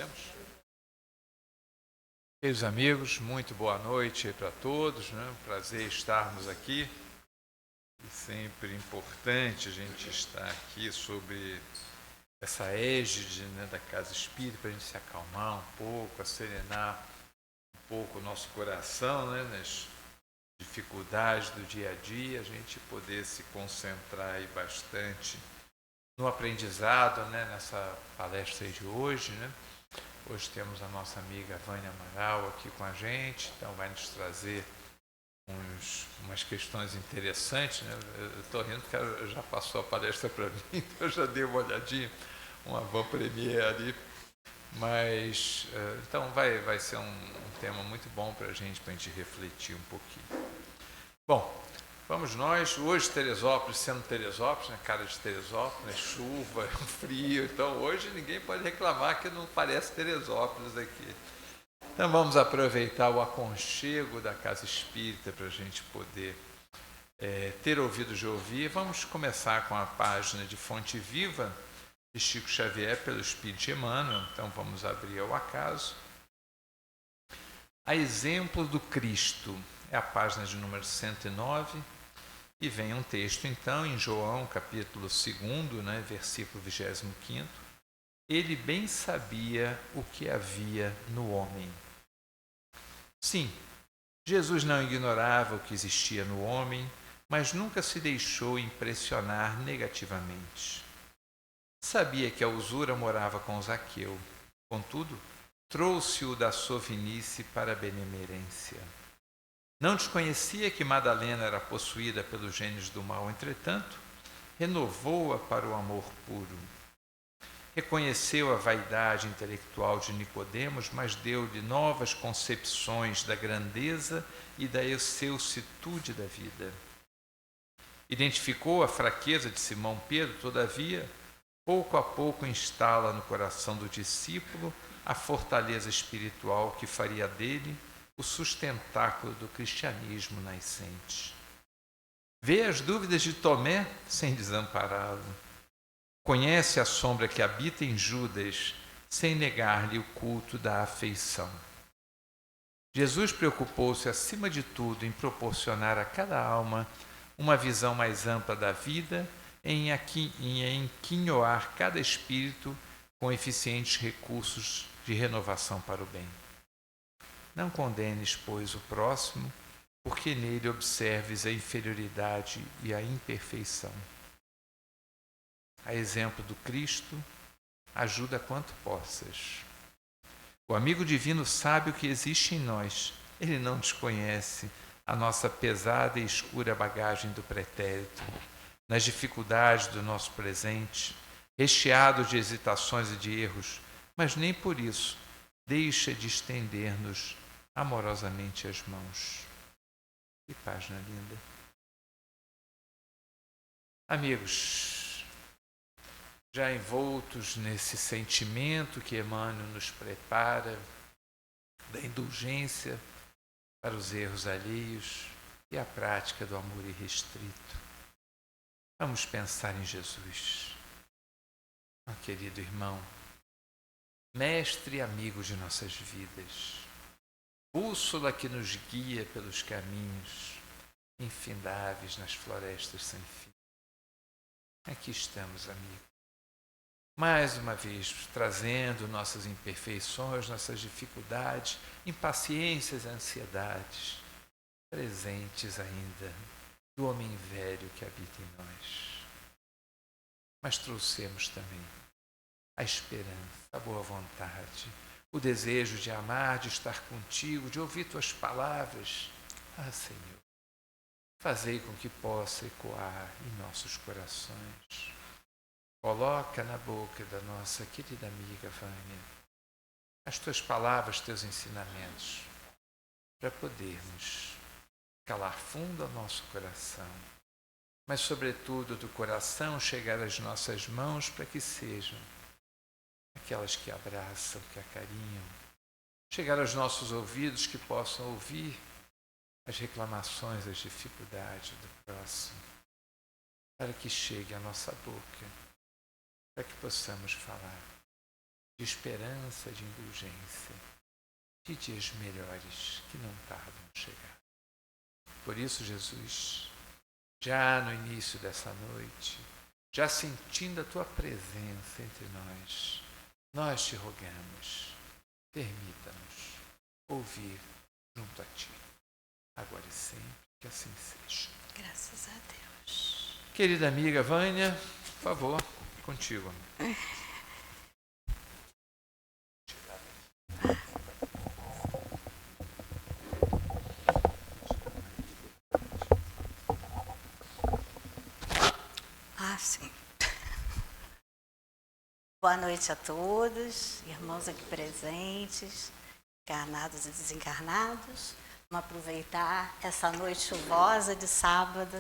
Temos? Queridos amigos, muito boa noite para todos, né? Prazer estarmos aqui. E sempre importante a gente estar aqui sobre essa égide, né, da Casa Espírita, para a gente se acalmar um pouco, serenar um pouco o nosso coração, né, nas dificuldades do dia a dia, a gente poder se concentrar aí bastante no aprendizado, né, nessa palestra de hoje, né? Hoje temos a nossa amiga Vânia Amaral aqui com a gente, então vai nos trazer umas questões interessantes, né? Eu estou rindo porque ela já passou a palestra para mim, então eu já dei uma olhadinha, uma avant-première ali, mas então vai ser um tema muito bom para a gente refletir um pouquinho. Bom, vamos nós, hoje Teresópolis, sendo Teresópolis, né, cara de Teresópolis, né, chuva, frio, então hoje ninguém pode reclamar que não parece Teresópolis aqui. Então vamos aproveitar o aconchego da Casa Espírita para a gente poder ter ouvido de ouvir. Vamos começar com a página de Fonte Viva de Chico Xavier pelo Espírito Emmanuel, então vamos abrir ao acaso. A exemplo do Cristo, é a página de número 109, e vem um texto então em João, capítulo 2, né, versículo 25. Ele bem sabia o que havia no homem. Sim, Jesus não ignorava o que existia no homem, mas nunca se deixou impressionar negativamente. Sabia que a usura morava com Zaqueu, contudo, trouxe-o da sovinice para a benemerência. Não desconhecia que Madalena era possuída pelos gênios do mal, entretanto, renovou-a para o amor puro. Reconheceu a vaidade intelectual de Nicodemos, mas deu-lhe novas concepções da grandeza e da excelsitude da vida. Identificou a fraqueza de Simão Pedro, todavia, pouco a pouco instala no coração do discípulo a fortaleza espiritual que faria dele o sustentáculo do cristianismo nascente. Vê as dúvidas de Tomé sem desampará-lo. Conhece a sombra que habita em Judas, sem negar-lhe o culto da afeição. Jesus preocupou-se, acima de tudo, em proporcionar a cada alma uma visão mais ampla da vida, em enquinhoar cada espírito com eficientes recursos de renovação para o bem. Não condenes, pois, o próximo, porque nele observes a inferioridade e a imperfeição. A exemplo do Cristo, ajuda quanto possas. O amigo divino sabe o que existe em nós. Ele não desconhece a nossa pesada e escura bagagem do pretérito, nas dificuldades do nosso presente, recheado de hesitações e de erros, mas nem por isso deixa de estender-nos amorosamente as mãos. Que página linda. Amigos, já envoltos nesse sentimento que Emmanuel nos prepara, da indulgência para os erros alheios e a prática do amor irrestrito, vamos pensar em Jesus, meu querido irmão, mestre e amigo de nossas vidas, bússola que nos guia pelos caminhos infindáveis nas florestas sem fim. Aqui estamos, amigo. Mais uma vez, trazendo nossas imperfeições, nossas dificuldades, impaciências e ansiedades, presentes ainda do homem velho que habita em nós. Mas trouxemos também a esperança, a boa vontade, o desejo de amar, de estar contigo, de ouvir tuas palavras. Ah, Senhor, fazei com que possa ecoar em nossos corações. Coloca na boca da nossa querida amiga Vânia as tuas palavras, teus ensinamentos, para podermos calar fundo ao nosso coração, mas sobretudo do coração chegar às nossas mãos para que sejam aquelas que abraçam, que acarinham, chegar aos nossos ouvidos que possam ouvir as reclamações, as dificuldades do próximo, para que chegue à nossa boca, para que possamos falar de esperança, de indulgência, de dias melhores que não tardam a chegar. Por isso, Jesus, já no início dessa noite, já sentindo a tua presença entre nós te rogamos, permita-nos ouvir junto a ti, agora e sempre, que assim seja. Graças a Deus. Querida amiga Vânia, por favor, contigo. Sim. Boa noite a todos, irmãos aqui presentes, encarnados e desencarnados. Vamos aproveitar essa noite chuvosa de sábado,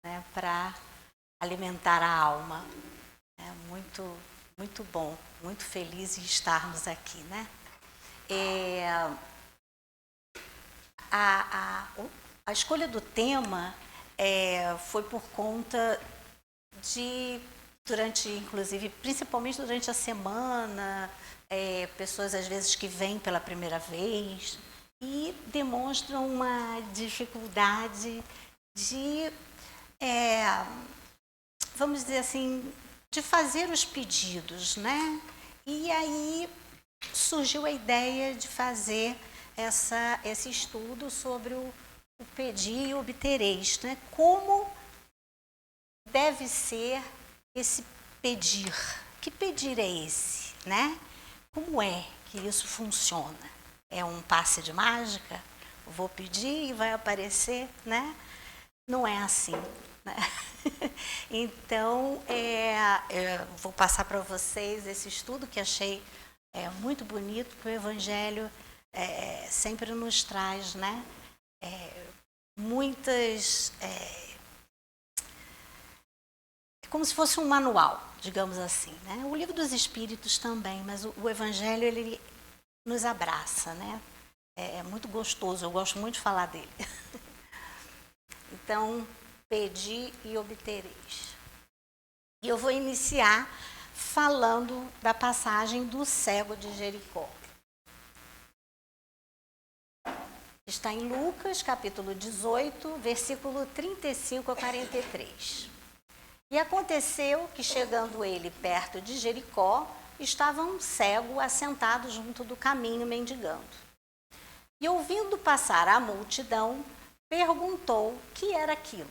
né, para alimentar a alma. É muito bom, muito feliz em estarmos aqui, né? A escolha do tema foi por conta de, principalmente durante a semana, pessoas às vezes que vêm pela primeira vez e demonstram uma dificuldade de, vamos dizer assim, de fazer os pedidos, né? E aí surgiu a ideia de fazer esse estudo sobre o pedir e obtereis, né? Como deve ser esse pedir? Que pedir é esse, né? Como é que isso funciona? É um passe de mágica? Vou pedir e vai aparecer, né? Não é assim, né? Então, vou passar para vocês esse estudo que achei muito bonito, que o Evangelho sempre nos traz, né? Muitas... como se fosse um manual, digamos assim, né? O Livro dos Espíritos também, mas o Evangelho, ele nos abraça, né? É muito gostoso, eu gosto muito de falar dele. Então, pedi e obtereis. E eu vou iniciar falando da passagem do cego de Jericó. Está em Lucas, capítulo 18, versículo 35 a 43. E aconteceu que, chegando ele perto de Jericó, estava um cego assentado junto do caminho, mendigando. E, ouvindo passar a multidão, perguntou que era aquilo.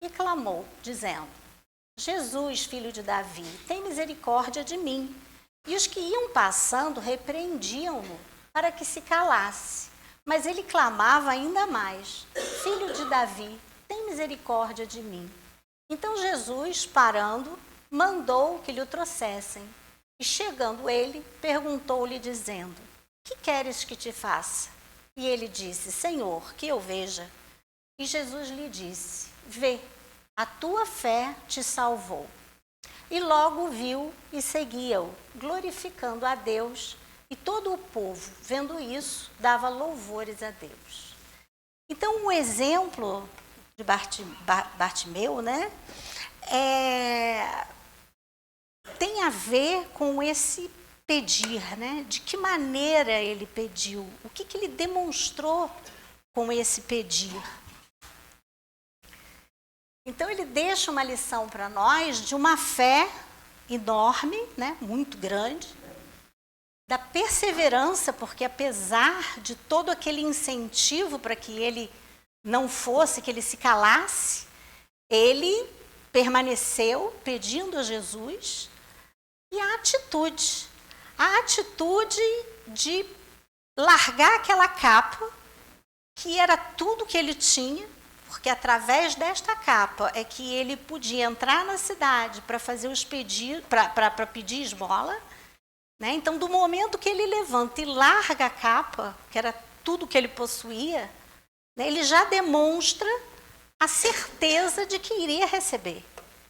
E clamou, dizendo: Jesus, filho de Davi, tem misericórdia de mim. E os que iam passando repreendiam-no para que se calasse. Mas ele clamava ainda mais: Filho de Davi, tem misericórdia de mim. Então Jesus, parando, mandou que lhe o trouxessem. E chegando ele, perguntou-lhe, dizendo: Que queres que te faça? E ele disse: Senhor, que eu veja. E Jesus lhe disse: Vê, a tua fé te salvou. E logo viu e seguia-o, glorificando a Deus. E todo o povo, vendo isso, dava louvores a Deus. Então, o exemplo de Bartimeu, né, tem a ver com esse pedir, né? De que maneira ele pediu, o que ele demonstrou com esse pedir. Então ele deixa uma lição para nós de uma fé enorme, né, muito grande, da perseverança, porque apesar de todo aquele incentivo para que ele não fosse, que ele se calasse, ele permaneceu pedindo a Jesus. E a atitude de largar aquela capa, que era tudo que ele tinha, porque através desta capa é que ele podia entrar na cidade para fazer os pedidos, para pedir esmola, né? Então, do momento que ele levanta e larga a capa, que era tudo que ele possuía, né, ele já demonstra a certeza de que iria receber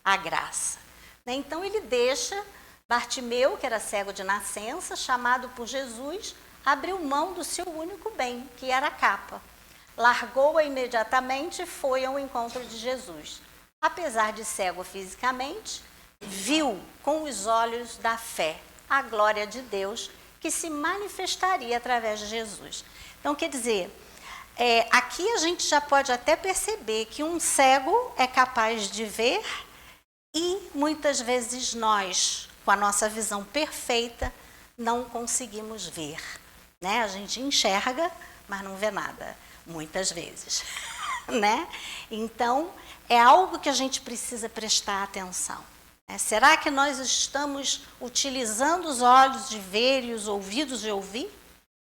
a graça, né? Então, ele deixa Bartimeu, que era cego de nascença, chamado por Jesus, abriu mão do seu único bem, que era a capa. Largou-a imediatamente e foi ao encontro de Jesus. Apesar de cego fisicamente, viu com os olhos da fé, a glória de Deus que se manifestaria através de Jesus. Então, quer dizer, aqui a gente já pode até perceber que um cego é capaz de ver e muitas vezes nós, com a nossa visão perfeita, não conseguimos ver, né? A gente enxerga, mas não vê nada, muitas vezes, né? Então, é algo que a gente precisa prestar atenção. Será que nós estamos utilizando os olhos de ver e os ouvidos de ouvir?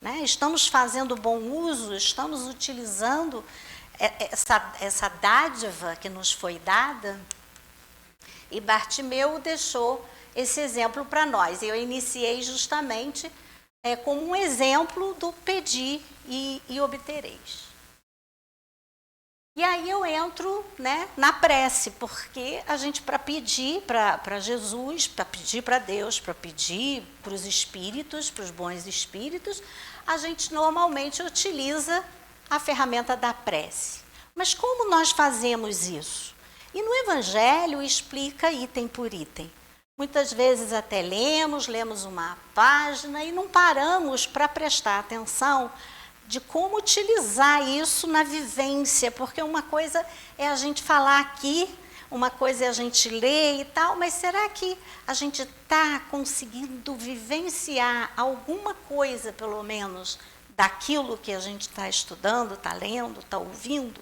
Né? Estamos fazendo bom uso, estamos utilizando essa dádiva que nos foi dada? E Bartimeu deixou esse exemplo para nós. Eu iniciei justamente como um exemplo do pedir e obtereis. E aí eu entro, né, na prece, porque a gente, para pedir para Jesus, para pedir para Deus, para pedir para os espíritos, para os bons espíritos, a gente normalmente utiliza a ferramenta da prece. Mas como nós fazemos isso? E no Evangelho explica item por item. Muitas vezes até lemos uma página e não paramos para prestar atenção de como utilizar isso na vivência, porque uma coisa é a gente falar aqui, uma coisa é a gente ler e tal, mas será que a gente está conseguindo vivenciar alguma coisa, pelo menos, daquilo que a gente está estudando, está lendo, está ouvindo?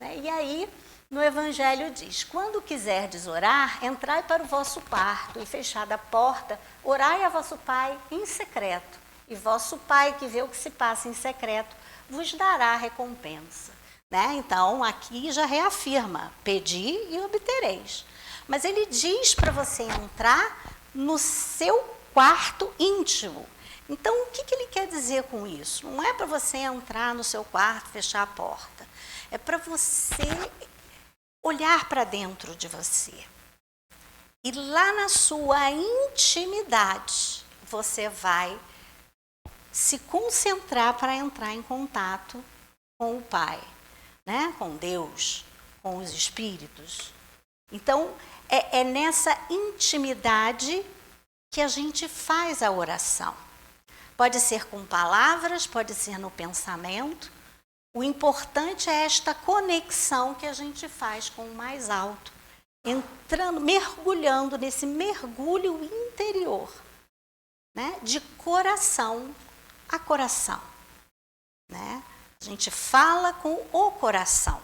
E aí, no Evangelho diz, quando quiserdes orar, entrai para o vosso quarto e fechada a porta, orai a vosso Pai em secreto. E vosso Pai, que vê o que se passa em secreto, vos dará recompensa. Né? Então, aqui já reafirma, pedi e obtereis. Mas ele diz para você entrar no seu quarto íntimo. Então, o que ele quer dizer com isso? Não é para você entrar no seu quarto, fechar a porta. É para você olhar para dentro de você. E lá na sua intimidade, você vai se concentrar para entrar em contato com o Pai, né? Com Deus, com os espíritos. Então, é nessa intimidade que a gente faz a oração. Pode ser com palavras, pode ser no pensamento. O importante é esta conexão que a gente faz com o mais alto, entrando, mergulhando nesse mergulho interior, né? De coração a coração, né? A gente fala com o coração,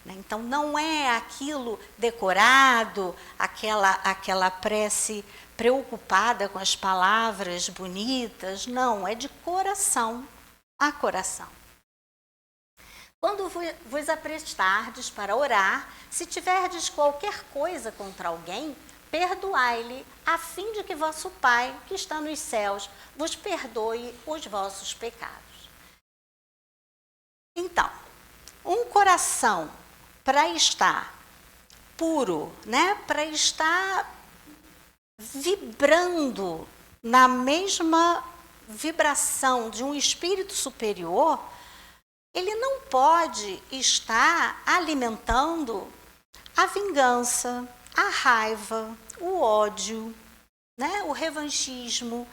né? Então não é aquilo decorado, aquela prece preocupada com as palavras bonitas, não, é de coração a coração. Quando vos aprestardes para orar, se tiverdes qualquer coisa contra alguém, perdoai-lhe, a fim de que vosso Pai, que está nos céus, vos perdoe os vossos pecados. Então, um coração para estar puro, né, para estar vibrando na mesma vibração de um espírito superior, ele não pode estar alimentando a vingança, a raiva, o ódio, né? O revanchismo.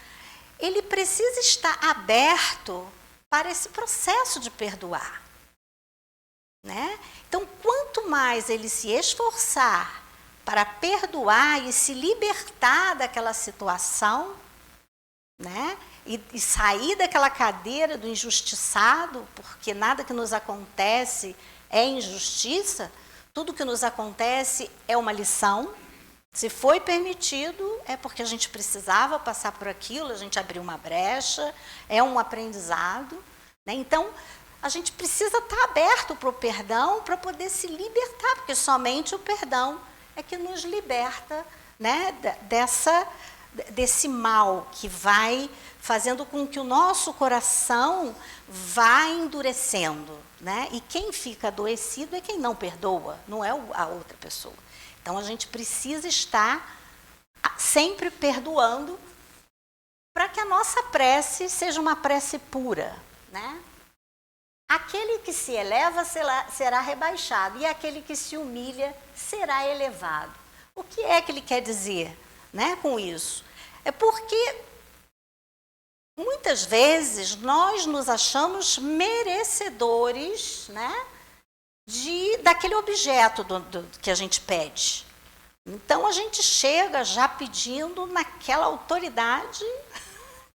Ele precisa estar aberto para esse processo de perdoar, né? Então, quanto mais ele se esforçar para perdoar e se libertar daquela situação, né? E sair daquela cadeira do injustiçado, porque nada que nos acontece é injustiça, tudo que nos acontece é uma lição. Se foi permitido, é porque a gente precisava passar por aquilo, a gente abriu uma brecha, é um aprendizado, né? Então, a gente precisa estar aberto para o perdão para poder se libertar, porque somente o perdão é que nos liberta, né, desse mal que vai fazendo com que o nosso coração vá endurecendo, né? E quem fica adoecido é quem não perdoa, não é a outra pessoa. Então, a gente precisa estar sempre perdoando para que a nossa prece seja uma prece pura, né? Aquele que se eleva será rebaixado e aquele que se humilha será elevado. O que é que ele quer dizer, né, com isso? É porque muitas vezes nós nos achamos merecedores, né, daquele objeto que a gente pede. Então a gente chega já pedindo naquela autoridade,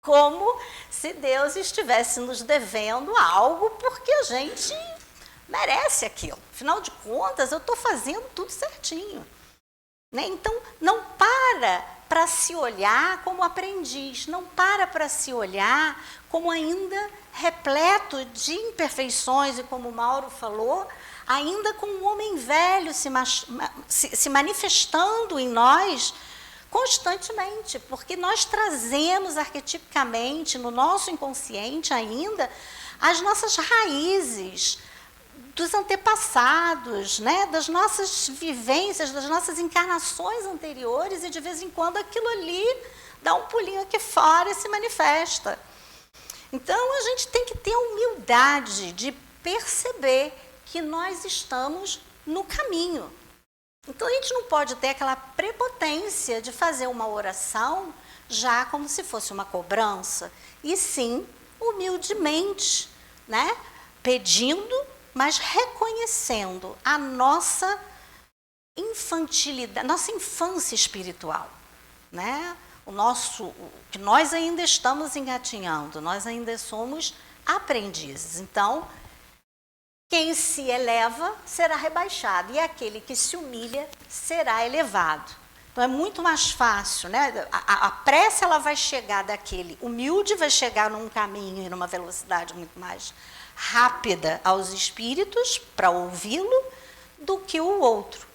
como se Deus estivesse nos devendo algo, porque a gente merece aquilo. Afinal de contas, eu estou fazendo tudo certinho. Né? Então, não para se olhar como aprendiz, não para se olhar como ainda repleto de imperfeições, e como o Mauro falou, ainda com um homem velho se manifestando em nós constantemente, porque nós trazemos arquetipicamente no nosso inconsciente ainda as nossas raízes dos antepassados, né, das nossas vivências, das nossas encarnações anteriores, e de vez em quando aquilo ali dá um pulinho aqui fora e se manifesta. Então a gente tem que ter a humildade de perceber que nós estamos no caminho. Então a gente não pode ter aquela prepotência de fazer uma oração já como se fosse uma cobrança, e sim, humildemente, né, pedindo, mas reconhecendo a nossa infantilidade, nossa infância espiritual, né? Que nós ainda estamos engatinhando, nós ainda somos aprendizes. Então, quem se eleva será rebaixado, e aquele que se humilha será elevado. Então é muito mais fácil, né? A prece ela vai chegar daquele humilde, vai chegar num caminho e numa velocidade muito mais rápida aos espíritos para ouvi-lo do que o outro,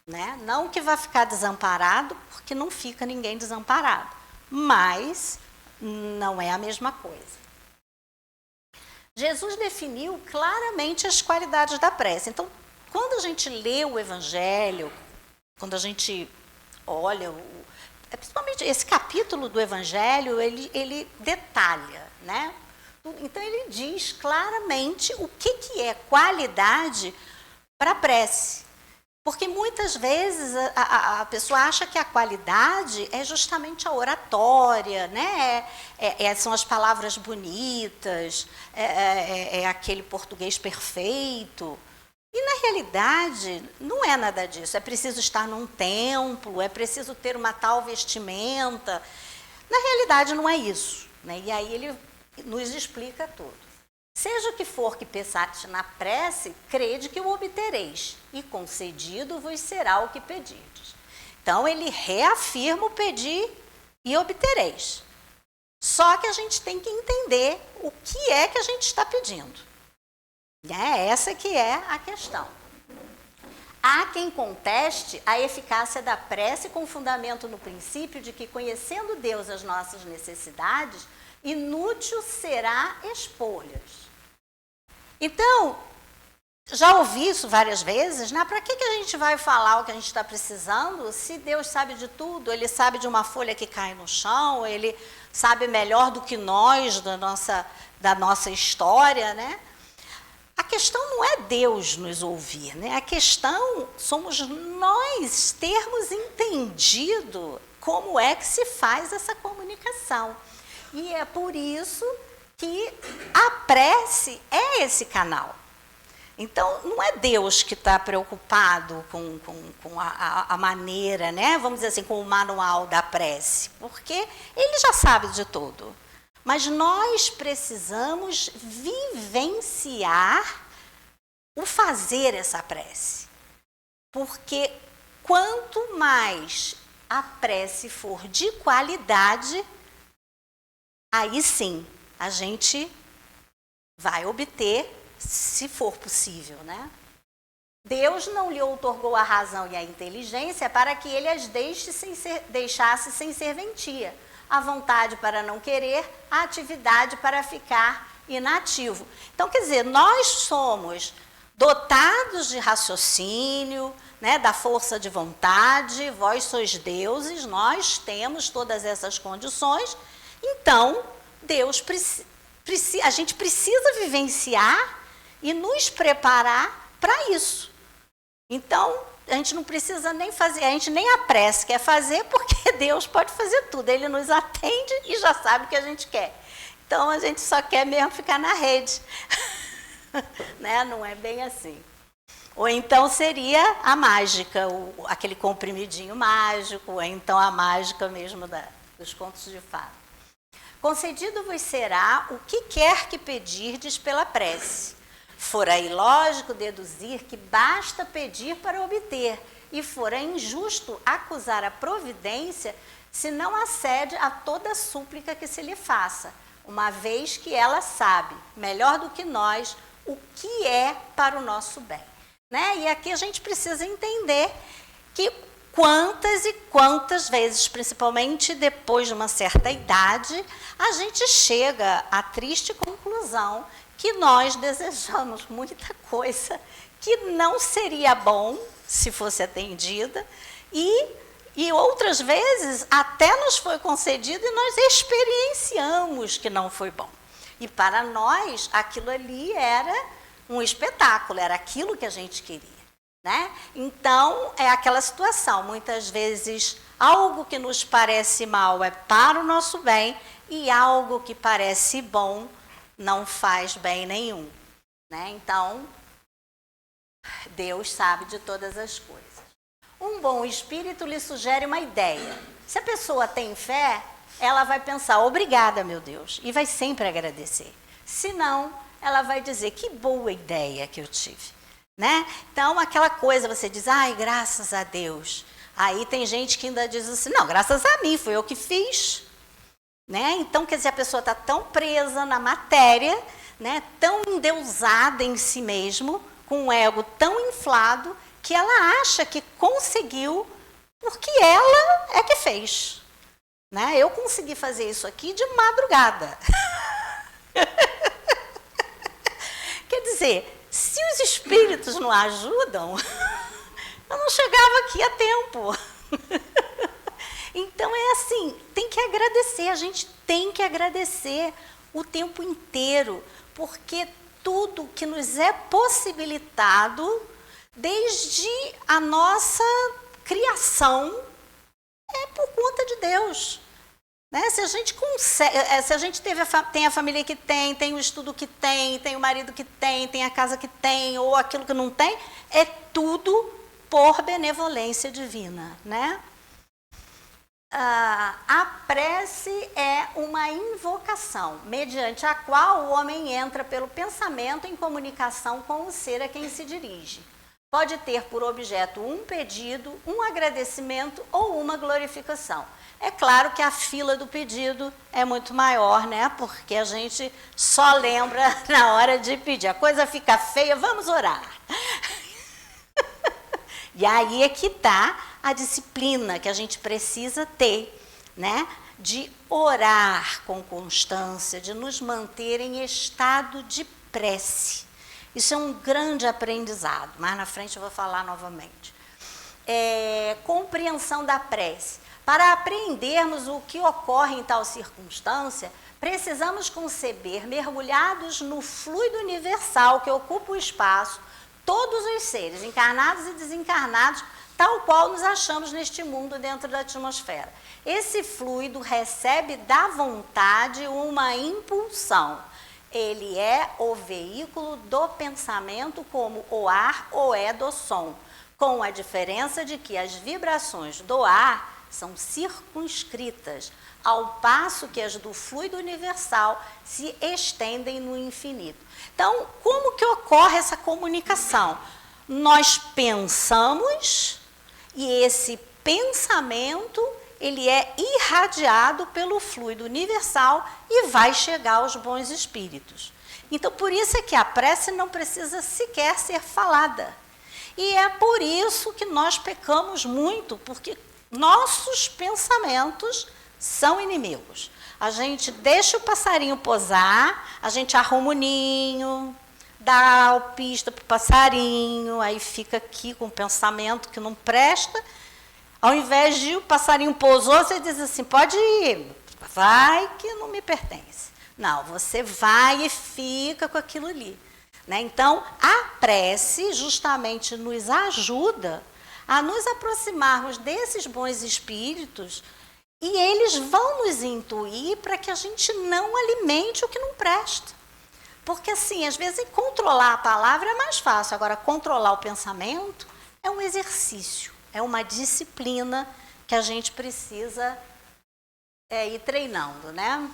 né? Não que vai ficar desamparado, porque não fica ninguém desamparado, mas não é a mesma coisa. Jesus definiu claramente as qualidades da prece. Então, quando a gente lê o Evangelho, quando a gente olha, principalmente esse capítulo do Evangelho, ele detalha, né? Então, ele diz claramente o que é qualidade para a prece. Porque muitas vezes a pessoa acha que a qualidade é justamente a oratória, né? São as palavras bonitas, é aquele português perfeito. E, na realidade, não é nada disso. É preciso estar num templo, é preciso ter uma tal vestimenta. Na realidade, não é isso, né? E aí ele nos explica tudo. Seja o que for que pensaste na prece, crede que o obtereis, e concedido vos será o que pedirdes. Então, ele reafirma o pedir e obtereis. Só que a gente tem que entender o que é que a gente está pedindo. Essa que é a questão. Há quem conteste a eficácia da prece com fundamento no princípio de que, conhecendo Deus as nossas necessidades, inútil será expô-las. Então, já ouvi isso várias vezes, né? Para que a gente vai falar o que a gente está precisando se Deus sabe de tudo? Ele sabe de uma folha que cai no chão, ele sabe melhor do que nós da nossa história, né? A questão não é Deus nos ouvir, né? A questão somos nós termos entendido como é que se faz essa comunicação. E é por isso que a prece é esse canal. Então, não é Deus que está preocupado com a maneira, né? Vamos dizer assim, com o manual da prece, porque ele já sabe de tudo. Mas nós precisamos vivenciar o fazer essa prece. Porque quanto mais a prece for de qualidade, aí sim a gente vai obter, se for possível, né? Deus não lhe outorgou a razão e a inteligência para que ele as deixasse sem serventia, a vontade para não querer, a atividade para ficar inativo. Então, quer dizer, nós somos dotados de raciocínio, né, da força de vontade, vós sois deuses, nós temos todas essas condições. Então, a gente precisa vivenciar e nos preparar para isso. Então, A gente não precisa nem fazer, a gente nem a prece quer fazer, porque Deus pode fazer tudo. Ele nos atende e já sabe o que a gente quer. Então, a gente só quer mesmo ficar na rede. Né? Não é bem assim. Ou então seria a mágica, aquele comprimidinho mágico, ou então a mágica mesmo dos contos de fada. Concedido-vos será o que quer que pedirdes pela prece. Fora ilógico deduzir que basta pedir para obter, e fora injusto acusar a providência se não acede a toda súplica que se lhe faça, uma vez que ela sabe, melhor do que nós, o que é para o nosso bem. Né? E aqui a gente precisa entender que quantas e quantas vezes, principalmente depois de uma certa idade, a gente chega à triste conclusão que nós desejamos muita coisa que não seria bom se fosse atendida e outras vezes até nos foi concedido e nós experienciamos que não foi bom. E para nós aquilo ali era um espetáculo, era aquilo que a gente queria. Né? Então, é aquela situação, muitas vezes algo que nos parece mal é para o nosso bem e algo que parece bom não faz bem nenhum. Né? Então, Deus sabe de todas as coisas. Um bom espírito lhe sugere uma ideia. Se a pessoa tem fé, ela vai pensar, obrigada, meu Deus, e vai sempre agradecer. Se não, ela vai dizer, que boa ideia que eu tive. Né? Então, aquela coisa, você diz, ai, graças a Deus. Aí tem gente que ainda diz assim, não, graças a mim, foi eu que fiz. Né? Então, quer dizer, a pessoa está tão presa na matéria, né? Tão endeusada em si mesmo, com um ego tão inflado, que ela acha que conseguiu porque ela é que fez. Né? Eu consegui fazer isso aqui de madrugada. Quer dizer, se os espíritos não ajudam, eu não chegava aqui a tempo. Então é assim, tem que agradecer, a gente tem que agradecer o tempo inteiro, porque tudo que nos é possibilitado, desde a nossa criação, é por conta de Deus. Né? Se a gente consegue, se a gente tem a família que tem o estudo que tem o marido que tem a casa que tem, ou aquilo que não tem, é tudo por benevolência divina. Né? A prece é uma invocação, mediante a qual o homem entra pelo pensamento em comunicação com o ser a quem se dirige. Pode ter por objeto um pedido, um agradecimento ou uma glorificação. É claro que a fila do pedido é muito maior, né? Porque a gente só lembra na hora de pedir. A coisa fica feia, vamos orar. E aí é que está a disciplina que a gente precisa ter, né? De orar com constância, de nos manter em estado de prece. Isso é um grande aprendizado, mais na frente eu vou falar novamente. Compreensão da prece. Para aprendermos o que ocorre em tal circunstância, precisamos conceber, mergulhados no fluido universal que ocupa o espaço, todos os seres, encarnados e desencarnados, tal qual nos achamos neste mundo dentro da atmosfera. Esse fluido recebe da vontade uma impulsão. Ele é o veículo do pensamento, como o ar ou é do som, com a diferença de que as vibrações do ar são circunscritas, ao passo que as do fluido universal se estendem no infinito. Então, como que ocorre essa comunicação? Nós pensamos e esse pensamento ele é irradiado pelo fluido universal e vai chegar aos bons espíritos. Então, por isso é que a prece não precisa sequer ser falada. E é por isso que nós pecamos muito, porque nossos pensamentos são inimigos. A gente deixa o passarinho posar, a gente arruma o ninho, dá alpista para o passarinho, aí fica aqui com um pensamento que não presta. Ao invés de o passarinho pousou, você diz assim, pode ir, vai que não me pertence. Não, você vai e fica com aquilo ali. Né? Então, a prece justamente nos ajuda a nos aproximarmos desses bons espíritos e eles vão nos intuir para que a gente não alimente o que não presta. Porque, assim, às vezes controlar a palavra é mais fácil, agora controlar o pensamento é um exercício, é uma disciplina que a gente precisa ir treinando, né?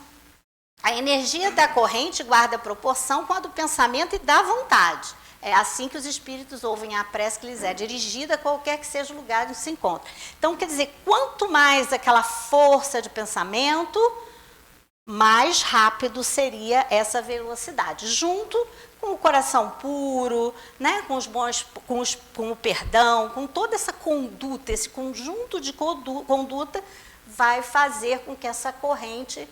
A energia da corrente guarda proporção com a do pensamento e da vontade. É assim que os espíritos ouvem a prece que lhes é dirigida, qualquer que seja o lugar onde se encontra. Então, quer dizer, quanto mais aquela força de pensamento, mais rápido seria essa velocidade, junto com o coração puro, né, com os bons, com o perdão, com toda essa conduta, esse conjunto de conduta vai fazer com que essa corrente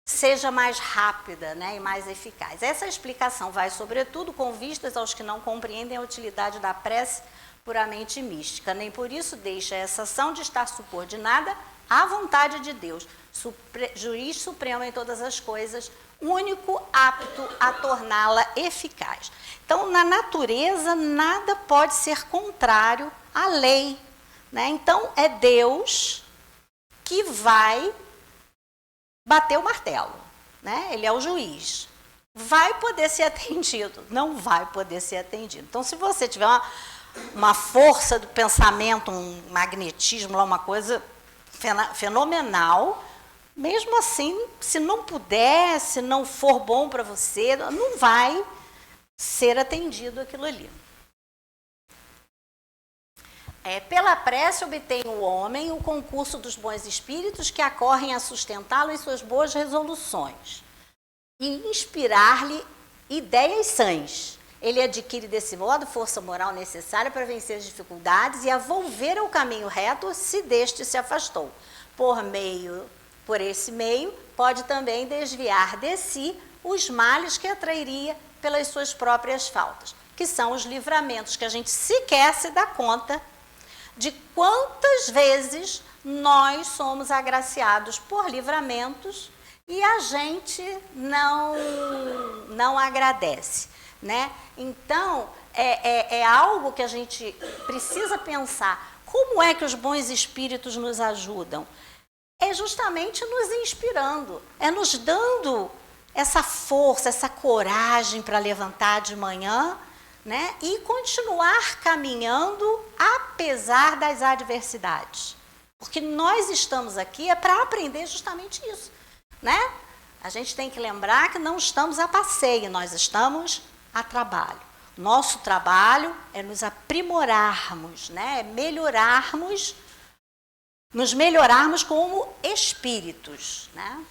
seja mais rápida, né, e mais eficaz. Essa explicação vai, sobretudo, com vistas aos que não compreendem a utilidade da prece puramente mística. Nem por isso deixa essa ação de estar subordinada à vontade de Deus, juiz supremo em todas as coisas, único apto a torná-la eficaz. Então, na natureza, nada pode ser contrário à lei, né? Então, é Deus que vai bater o martelo, né? Ele é o juiz. Vai poder ser atendido? Não vai poder ser atendido. Então, se você tiver uma força do pensamento, um magnetismo, uma coisa fenomenal, mesmo assim, se não puder, se não for bom para você, não vai ser atendido aquilo ali. Pela prece obtém o homem o concurso dos bons espíritos que acorrem a sustentá-lo em suas boas resoluções e inspirar-lhe ideias sãs. Ele adquire desse modo força moral necessária para vencer as dificuldades e a volver ao caminho reto se deste se afastou. Por esse meio, pode também desviar de si os males que atrairia pelas suas próprias faltas, que são os livramentos que a gente sequer se dá conta de quantas vezes nós somos agraciados por livramentos e a gente não agradece, né? Então, é algo que a gente precisa pensar. Como é que os bons espíritos nos ajudam? É justamente nos inspirando, é nos dando essa força, essa coragem para levantar de manhã, né, e continuar caminhando apesar das adversidades. Porque nós estamos aqui para aprender justamente isso, né? A gente tem que lembrar que não estamos a passeio, nós estamos a trabalho. Nosso trabalho é nos aprimorarmos, né, nos melhorarmos como espíritos, né?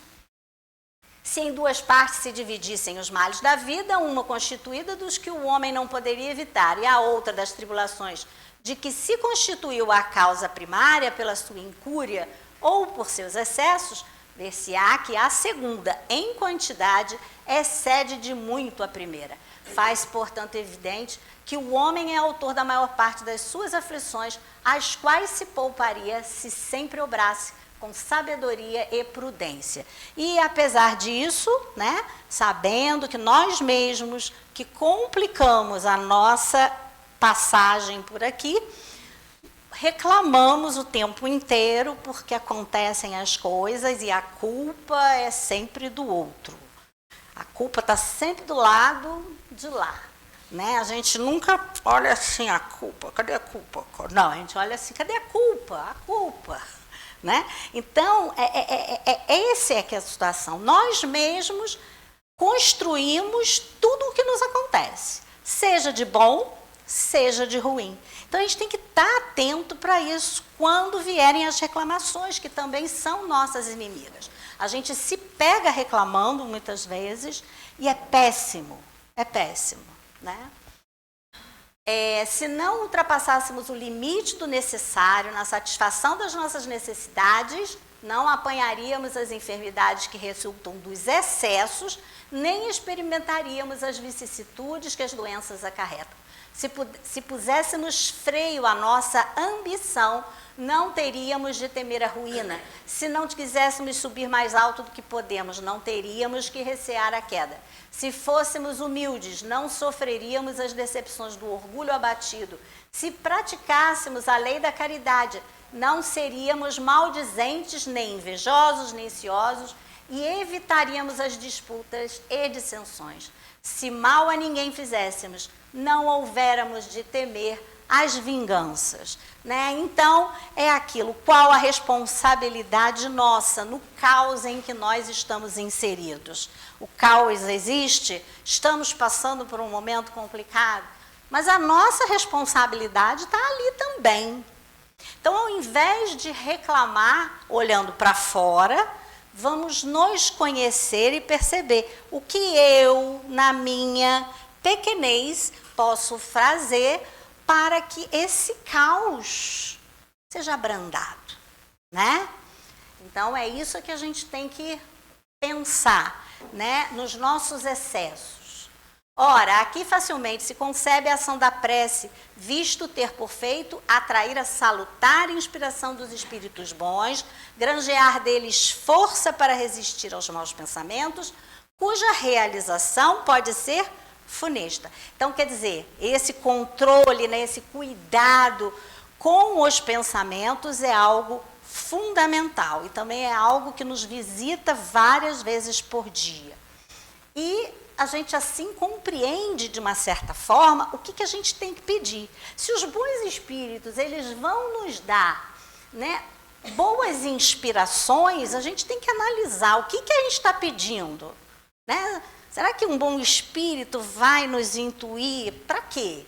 Se em duas partes se dividissem os males da vida, uma constituída dos que o homem não poderia evitar e a outra das tribulações de que se constituiu a causa primária pela sua incúria ou por seus excessos, ver-se-á que a segunda, em quantidade, excede de muito a primeira. Faz, portanto, evidente que o homem é autor da maior parte das suas aflições, as quais se pouparia se sempre obrasse com sabedoria e prudência. E, apesar disso, né, sabendo que nós mesmos que complicamos a nossa passagem por aqui, reclamamos o tempo inteiro porque acontecem as coisas e a culpa é sempre do outro. A culpa está sempre do lado de lá, né? A gente nunca olha assim, a culpa, cadê a culpa? Não, a gente olha assim, cadê a culpa? A culpa, né? Então, essa é que é a situação. Nós mesmos construímos tudo o que nos acontece, seja de bom, seja de ruim. Então, a gente tem que estar atento para isso quando vierem as reclamações, que também são nossas inimigas. A gente se pega reclamando muitas vezes e é péssimo, né? Se não ultrapassássemos o limite do necessário na satisfação das nossas necessidades, não apanharíamos as enfermidades que resultam dos excessos, nem experimentaríamos as vicissitudes que as doenças acarretam. Se puséssemos freio à nossa ambição, não teríamos de temer a ruína. Se não quiséssemos subir mais alto do que podemos, não teríamos que recear a queda. Se fôssemos humildes, não sofreríamos as decepções do orgulho abatido. Se praticássemos a lei da caridade, não seríamos maldizentes, nem invejosos, nem ciosos, e evitaríamos as disputas e dissensões. Se mal a ninguém fizéssemos, não houvéramos de temer as vinganças, né? Então, é aquilo, qual a responsabilidade nossa no caos em que nós estamos inseridos? O caos existe, estamos passando por um momento complicado, mas a nossa responsabilidade está ali também. Então, ao invés de reclamar, olhando para fora, vamos nos conhecer e perceber o que eu, na minha pequenez, posso fazer para que esse caos seja abrandado, né? Então, é isso que a gente tem que pensar, né, nos nossos excessos. Ora, aqui facilmente se concebe a ação da prece, visto ter por feito atrair a salutar inspiração dos espíritos bons, granjear deles força para resistir aos maus pensamentos, cuja realização pode ser funesta. Então, quer dizer, esse controle, né, esse cuidado com os pensamentos é algo fundamental e também é algo que nos visita várias vezes por dia. E a gente assim compreende, de uma certa forma, o que a gente tem que pedir. Se os bons espíritos, eles vão nos dar, né, boas inspirações, a gente tem que analisar o que a gente está pedindo, né? Será que um bom espírito vai nos intuir? Para quê?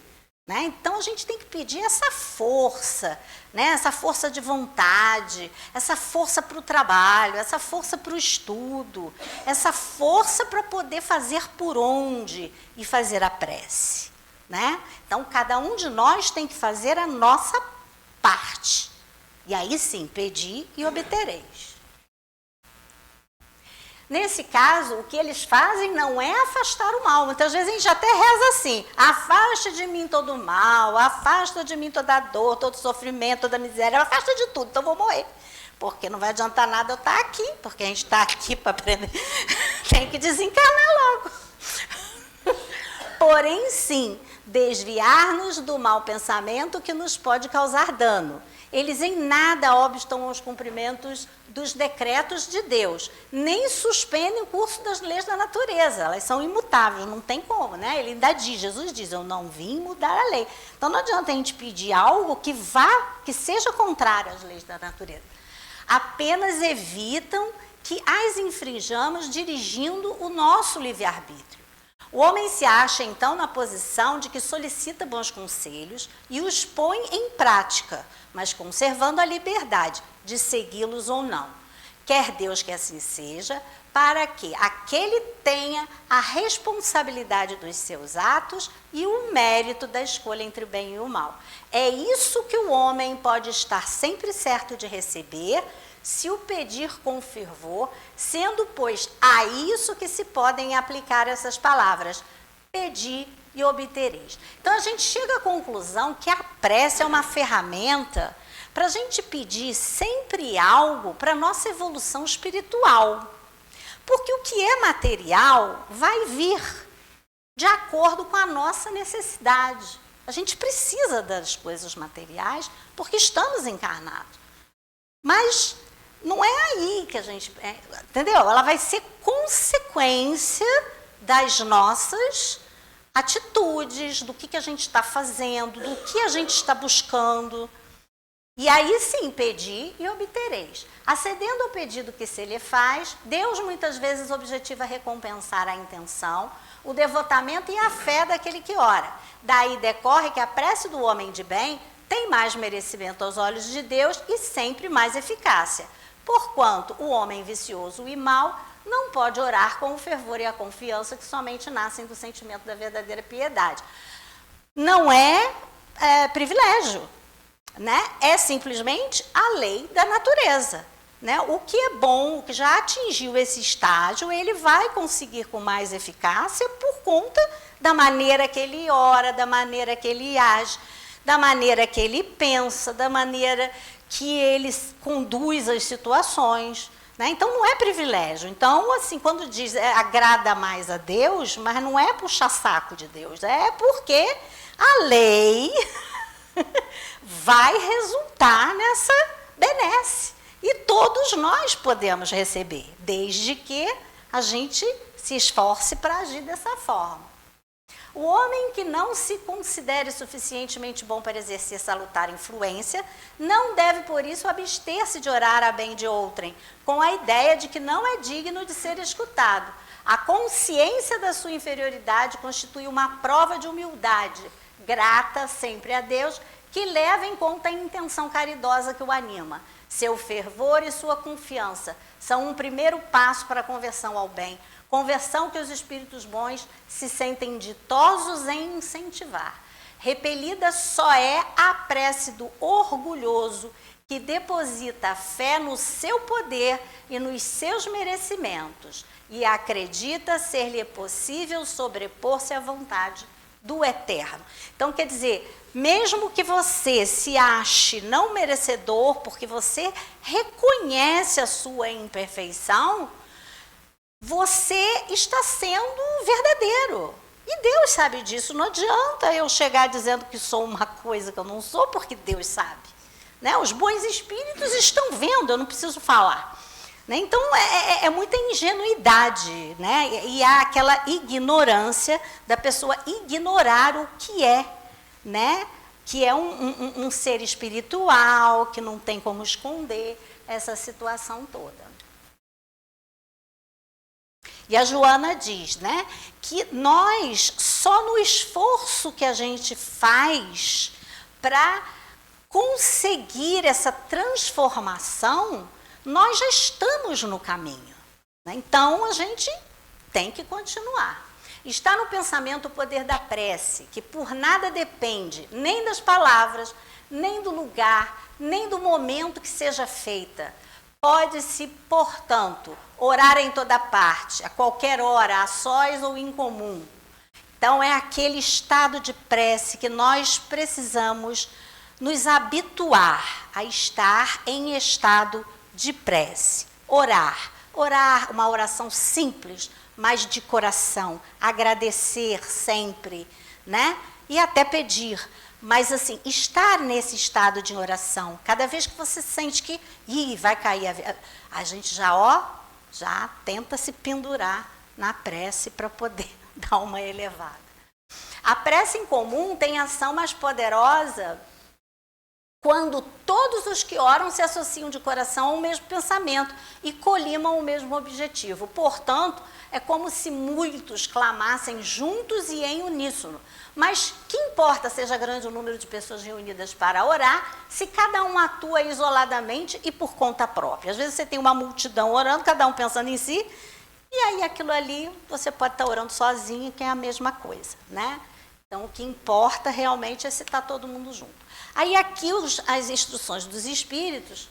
Né? Então, a gente tem que pedir essa força, né? Essa força de vontade, essa força para o trabalho, essa força para o estudo, essa força para poder fazer por onde e fazer a prece. Né? Então, cada um de nós tem que fazer a nossa parte. E aí sim, pedi e obtereis. Nesse caso, o que eles fazem não é afastar o mal. Muitas vezes a gente até reza assim: afasta de mim todo o mal, afasta de mim toda a dor, todo o sofrimento, toda a miséria, afasta de tudo, então eu vou morrer. Porque não vai adiantar nada eu estar aqui, porque a gente está aqui para aprender, tem que desencarnar logo. Porém, sim, desviar-nos do mau pensamento que nos pode causar dano. Eles em nada obstam aos cumprimentos dos decretos de Deus, nem suspendem o curso das leis da natureza, elas são imutáveis, não tem como, né? Ele ainda diz, Jesus diz, eu não vim mudar a lei. Então não adianta a gente pedir algo que seja contrário às leis da natureza. Apenas evitam que as infringamos dirigindo o nosso livre-arbítrio. O homem se acha, então, na posição de que solicita bons conselhos e os põe em prática, mas conservando a liberdade de segui-los ou não. Quer Deus que assim seja, para que aquele tenha a responsabilidade dos seus atos e o mérito da escolha entre o bem e o mal. É isso que o homem pode estar sempre certo de receber, se o pedir com fervor, sendo, pois, a isso que se podem aplicar essas palavras: pedi e obtereis. Então, a gente chega à conclusão que a prece é uma ferramenta para a gente pedir sempre algo para a nossa evolução espiritual. Porque o que é material vai vir de acordo com a nossa necessidade. A gente precisa das coisas materiais porque estamos encarnados. Mas não é aí que a gente... entendeu? Ela vai ser consequência das nossas atitudes, do que a gente está fazendo, do que a gente está buscando. E aí sim, pedi e obtereis. Acedendo ao pedido que se lhe faz, Deus muitas vezes objetiva recompensar a intenção, o devotamento e a fé daquele que ora. Daí decorre que a prece do homem de bem tem mais merecimento aos olhos de Deus e sempre mais eficácia. Porquanto o homem vicioso e mau não pode orar com o fervor e a confiança que somente nascem do sentimento da verdadeira piedade. Não é privilégio, né? É simplesmente a lei da natureza. né? O que é bom, o que já atingiu esse estágio, ele vai conseguir com mais eficácia por conta da maneira que ele ora, da maneira que ele age, da maneira que ele pensa, da maneira que ele conduz as situações, né? Então, não é privilégio. Então, assim, quando diz agrada mais a Deus, mas não é puxar saco de Deus, é porque a lei vai resultar nessa benesse. E todos nós podemos receber, desde que a gente se esforce para agir dessa forma. O homem que não se considere suficientemente bom para exercer salutar influência, não deve, por isso, abster-se de orar a bem de outrem, com a ideia de que não é digno de ser escutado. A consciência da sua inferioridade constitui uma prova de humildade, grata sempre a Deus, que leva em conta a intenção caridosa que o anima. Seu fervor e sua confiança são um primeiro passo para a conversão ao bem, conversão que os espíritos bons se sentem ditosos em incentivar. Repelida só é a prece do orgulhoso, que deposita a fé no seu poder e nos seus merecimentos, e acredita ser-lhe possível sobrepor-se à vontade do eterno. Então, quer dizer, mesmo que você se ache não merecedor, porque você reconhece a sua imperfeição, você está sendo verdadeiro. E Deus sabe disso. Não adianta eu chegar dizendo que sou uma coisa que eu não sou, porque Deus sabe, né? Os bons espíritos estão vendo, eu não preciso falar, né? Então, é muita ingenuidade, né? E há aquela ignorância da pessoa ignorar o que é, né? Que é um ser espiritual, que não tem como esconder essa situação toda. E a Joana diz, né, que nós, só no esforço que a gente faz para conseguir essa transformação, nós já estamos no caminho, né? Então, a gente tem que continuar. Está no pensamento o poder da prece, que por nada depende, nem das palavras, nem do lugar, nem do momento que seja feita. Pode-se, portanto, orar em toda parte, a qualquer hora, a sós ou em comum. Então, é aquele estado de prece que nós precisamos nos habituar a estar em estado de prece. Orar, uma oração simples, mas de coração, agradecer sempre, né? E até pedir. Mas, assim, estar nesse estado de oração, cada vez que você sente que vai cair, a gente já tenta se pendurar na prece para poder dar uma elevada. A prece em comum tem ação mais poderosa quando todos os que oram se associam de coração ao mesmo pensamento e colimam o mesmo objetivo. Portanto, é como se muitos clamassem juntos e em uníssono. Mas que importa seja grande o número de pessoas reunidas para orar, se cada um atua isoladamente e por conta própria. Às vezes você tem uma multidão orando, cada um pensando em si, e aí aquilo ali você pode estar orando sozinho, que é a mesma coisa, né? Então, o que importa realmente é se está todo mundo junto. Aí aqui as instruções dos espíritos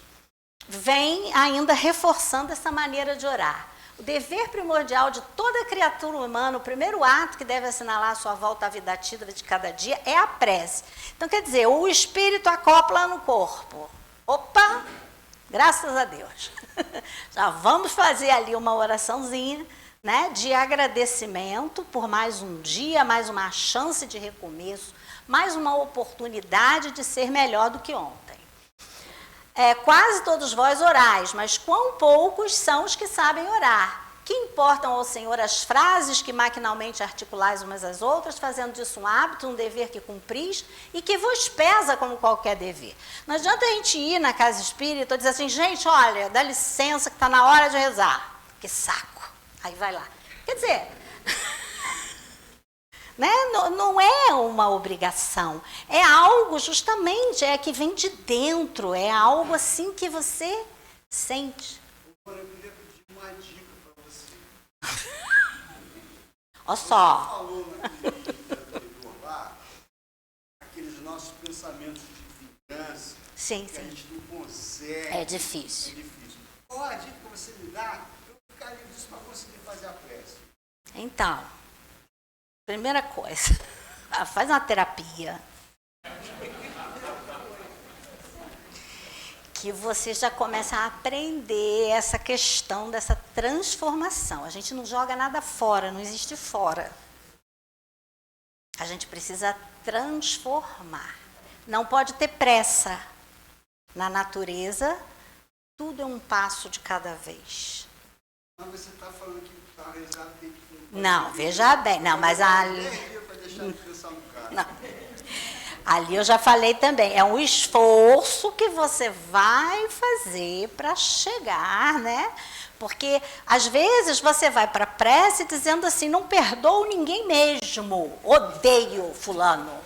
vêm ainda reforçando essa maneira de orar. O dever primordial de toda criatura humana, o primeiro ato que deve assinalar a sua volta à vida ativa de cada dia é a prece. Então, quer dizer, o espírito acopla no corpo. Opa, graças a Deus. Já vamos fazer ali uma oraçãozinha, né, de agradecimento por mais um dia, mais uma chance de recomeço, mais uma oportunidade de ser melhor do que ontem. Quase todos vós orais, mas quão poucos são os que sabem orar. Que importam ao Senhor as frases que maquinalmente articulais umas às outras, fazendo disso um hábito, um dever que cumpris e que vos pesa como qualquer dever. Não adianta a gente ir na casa espírita e dizer assim, gente, olha, dá licença que está na hora de rezar. Que saco. Aí vai lá. Quer dizer, né? Não é uma obrigação, é algo justamente, que vem de dentro, é algo assim que você sente. Agora eu queria pedir uma dica para você. Olha só. Você falou naquele anterior lá, aqueles nossos pensamentos de vingança, Sim, que a sim. gente não consegue. É difícil. É difícil. você me dá para eu ficar livre disso para conseguir fazer a prece? Então, primeira coisa, faz uma terapia. Que você já começa a aprender essa questão dessa transformação. A gente não joga nada fora, não existe fora. A gente precisa transformar. Não pode ter pressa. Na natureza, tudo é um passo de cada vez. Mas você está falando que para rezar tem que... Não, veja bem. Não, mas ali... Não. Ali eu já falei também, é um esforço que você vai fazer para chegar, né? Porque, às vezes, você vai para a prece dizendo assim, não perdoo ninguém mesmo, odeio fulano.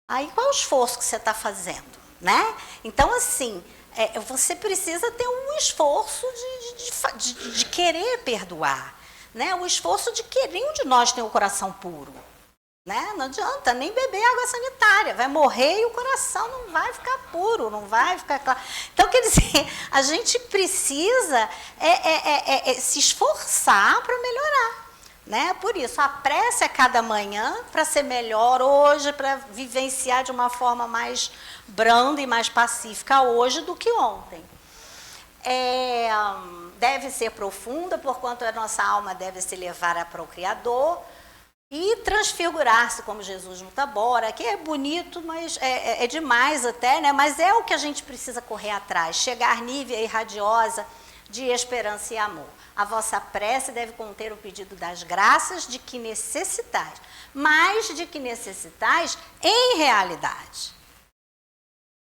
Aí, qual é o esforço que você está fazendo, né? Então, assim, você precisa ter um esforço de querer perdoar, né? O esforço de querer, nenhum de nós tem o coração puro. Né? Não adianta nem beber água sanitária, vai morrer e o coração não vai ficar puro, não vai ficar claro. Então, quer dizer, a gente precisa se esforçar para melhorar. Né? Por isso, a prece é cada manhã para ser melhor hoje, para vivenciar de uma forma mais branda e mais pacífica hoje do que ontem. Deve ser profunda, porquanto a nossa alma deve se levar para o Criador, e transfigurar-se como Jesus no Tabora, que é bonito, mas é demais até, né? Mas é o que a gente precisa correr atrás, chegar nívea e radiosa de esperança e amor. A vossa prece deve conter o pedido das graças de que necessitais, mas de que necessitais em realidade.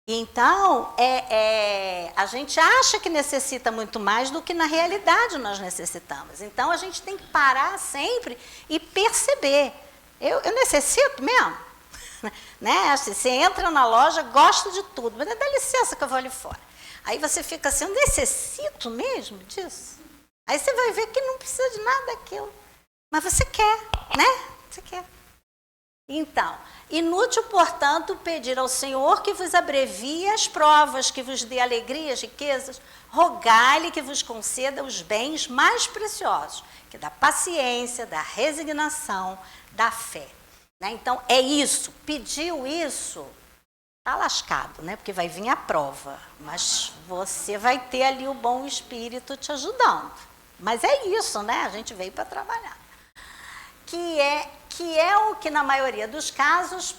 Então, a gente acha que necessita muito mais do que na realidade nós necessitamos. Então, a gente tem que parar sempre e perceber. Eu necessito mesmo? Né? Assim, você entra na loja, gosta de tudo, mas dá licença que eu vou ali fora. Aí você fica assim, eu necessito mesmo disso? Aí você vai ver que não precisa de nada daquilo. Mas você quer, né? Você quer. Então, inútil, portanto, pedir ao Senhor que vos abrevie as provas, que vos dê alegrias, riquezas, rogai-lhe que vos conceda os bens mais preciosos, que da paciência, da resignação, da fé. Né? Então, é isso, pediu isso, está lascado, né? Porque vai vir a prova, mas você vai ter ali o bom espírito te ajudando. Mas é isso, né? A gente veio para trabalhar. Que é o que na maioria dos casos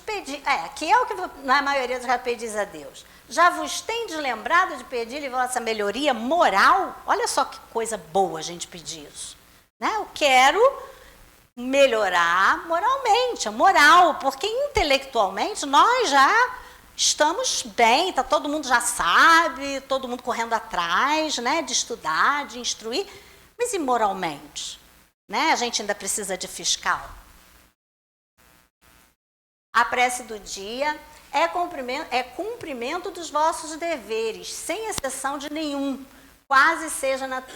na maioria dos casos pedis a Deus. Já vos tendes lembrado de pedir-lhe vossa melhoria moral? Olha só que coisa boa a gente pedir isso. Né? Eu quero melhorar moralmente, a moral, porque intelectualmente nós já estamos bem, todo mundo já sabe, todo mundo correndo atrás, né, de estudar, de instruir, mas e moralmente? Né? A gente ainda precisa de fiscal. A prece do dia é cumprimento dos vossos deveres, sem exceção de nenhum,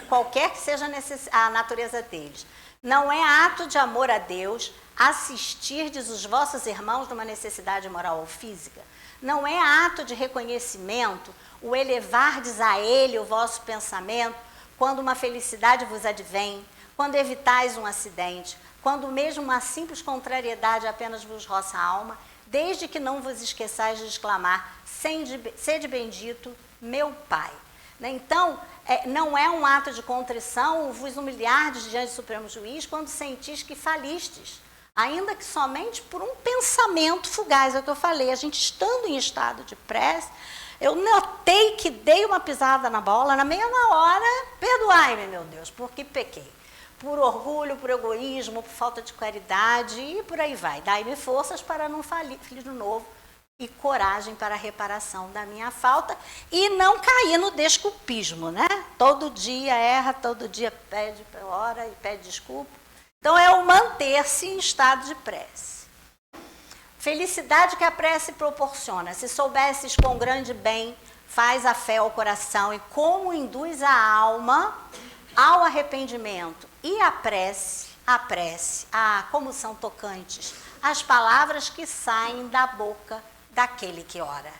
qualquer que seja a natureza deles. Não é ato de amor a Deus assistirdes os vossos irmãos numa necessidade moral ou física. Não é ato de reconhecimento o elevardes a Ele o vosso pensamento quando uma felicidade vos advém, quando evitais um acidente, quando mesmo uma simples contrariedade apenas vos roça a alma, desde que não vos esqueçais de exclamar, sede bendito, meu Pai. Então, não é um ato de contrição vos humilhardes diante do Supremo Juiz quando sentis que falistes, ainda que somente por um pensamento fugaz, é o que eu falei, a gente estando em estado de prece, eu notei que dei uma pisada na bola, na mesma hora, perdoai-me, meu Deus, porque pequei. Por orgulho, por egoísmo, por falta de caridade e por aí vai. Dai-me forças para não falir de novo e coragem para a reparação da minha falta e não cair no desculpismo, né? Todo dia erra, todo dia pede ora e pede desculpa. Então, é o manter-se em estado de prece. Felicidade que a prece proporciona. Se soubesses quão grande bem faz a fé ao coração e como induz a alma ao arrependimento e a prece, como são tocantes as palavras que saem da boca daquele que ora.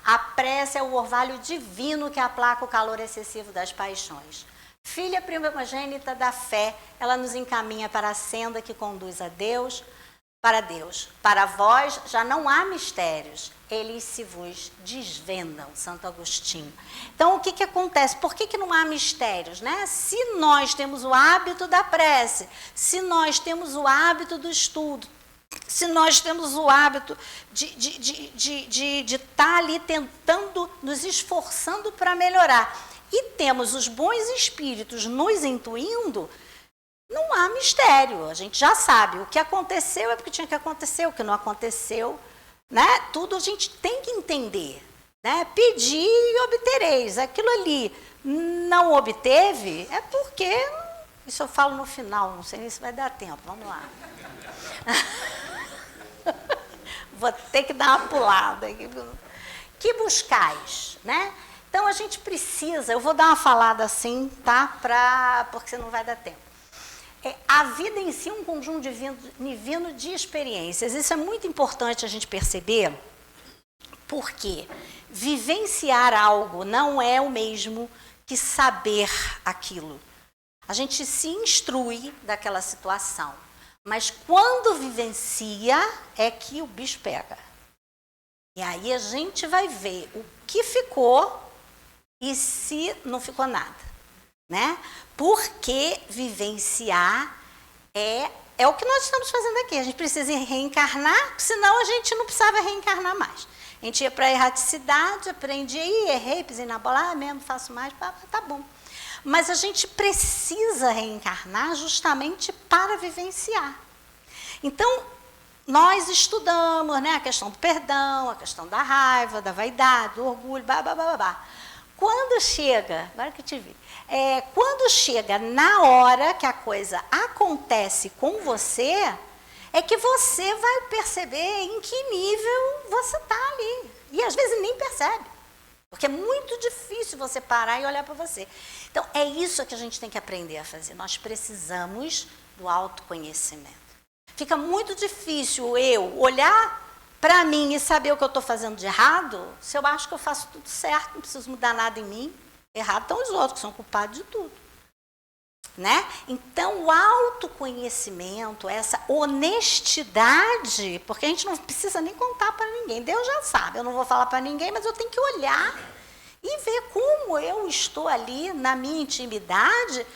A prece é o orvalho divino que aplaca o calor excessivo das paixões. Filha primogênita da fé, ela nos encaminha para a senda que conduz a Deus, para Deus. Para vós já não há mistérios, eles se vos desvendam, Santo Agostinho. Então, o que acontece? Por que não há mistérios, né? Se nós temos o hábito da prece, se nós temos o hábito do estudo, se nós temos o hábito de estar ali tentando, nos esforçando para melhorar, e temos os bons espíritos nos intuindo, não há mistério. A gente já sabe, o que aconteceu é porque tinha que acontecer, o que não aconteceu, né? Tudo a gente tem que entender, né? Pedir e obtereis. Aquilo ali não obteve, é porque, isso eu falo no final, não sei nem se vai dar tempo, vamos lá. Vou ter que dar uma pulada aqui. Que buscais, né? Então, a gente precisa, eu vou dar uma falada assim, tá? Porque senão não vai dar tempo. A vida em si é um conjunto divino de experiências. Isso é muito importante a gente perceber, porque vivenciar algo não é o mesmo que saber aquilo. A gente se instrui daquela situação, mas quando vivencia é que o bicho pega. E aí a gente vai ver o que ficou e se não ficou nada, né? Porque vivenciar é o que nós estamos fazendo aqui. A gente precisa reencarnar, senão a gente não precisava reencarnar mais. A gente ia para a erraticidade, aprendia, errei, pisei na bola, mesmo, faço mais, tá bom. Mas a gente precisa reencarnar justamente para vivenciar. Então, nós estudamos, né, a questão do perdão, a questão da raiva, da vaidade, do orgulho, babá. Quando chega, agora que eu te vi, quando chega na hora que a coisa acontece com você, é que você vai perceber em que nível você está ali. E às vezes nem percebe, porque é muito difícil você parar e olhar para você. Então, é isso que a gente tem que aprender a fazer. Nós precisamos do autoconhecimento. Fica muito difícil eu olhar para mim e saber o que eu estou fazendo de errado, se eu acho que eu faço tudo certo, não preciso mudar nada em mim. Errado estão os outros, que são culpados de tudo. Né? Então, o autoconhecimento, essa honestidade, porque a gente não precisa nem contar para ninguém, Deus já sabe, eu não vou falar para ninguém, mas eu tenho que olhar e ver como eu estou ali na minha intimidade,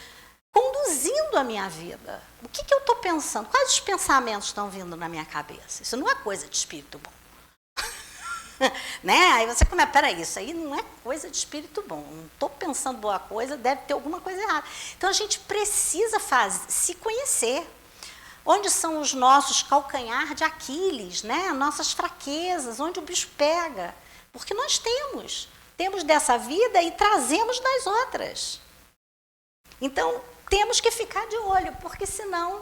conduzindo a minha vida. O que eu estou pensando? Quais os pensamentos estão vindo na minha cabeça? Isso não é coisa de espírito bom. Né? Aí você começa, peraí, isso aí não é coisa de espírito bom. Não estou pensando boa coisa, deve ter alguma coisa errada. Então, a gente precisa se conhecer. Onde são os nossos calcanhar de Aquiles, né? Nossas fraquezas, onde o bicho pega. Porque nós temos dessa vida e trazemos das outras. Então, temos que ficar de olho, porque senão...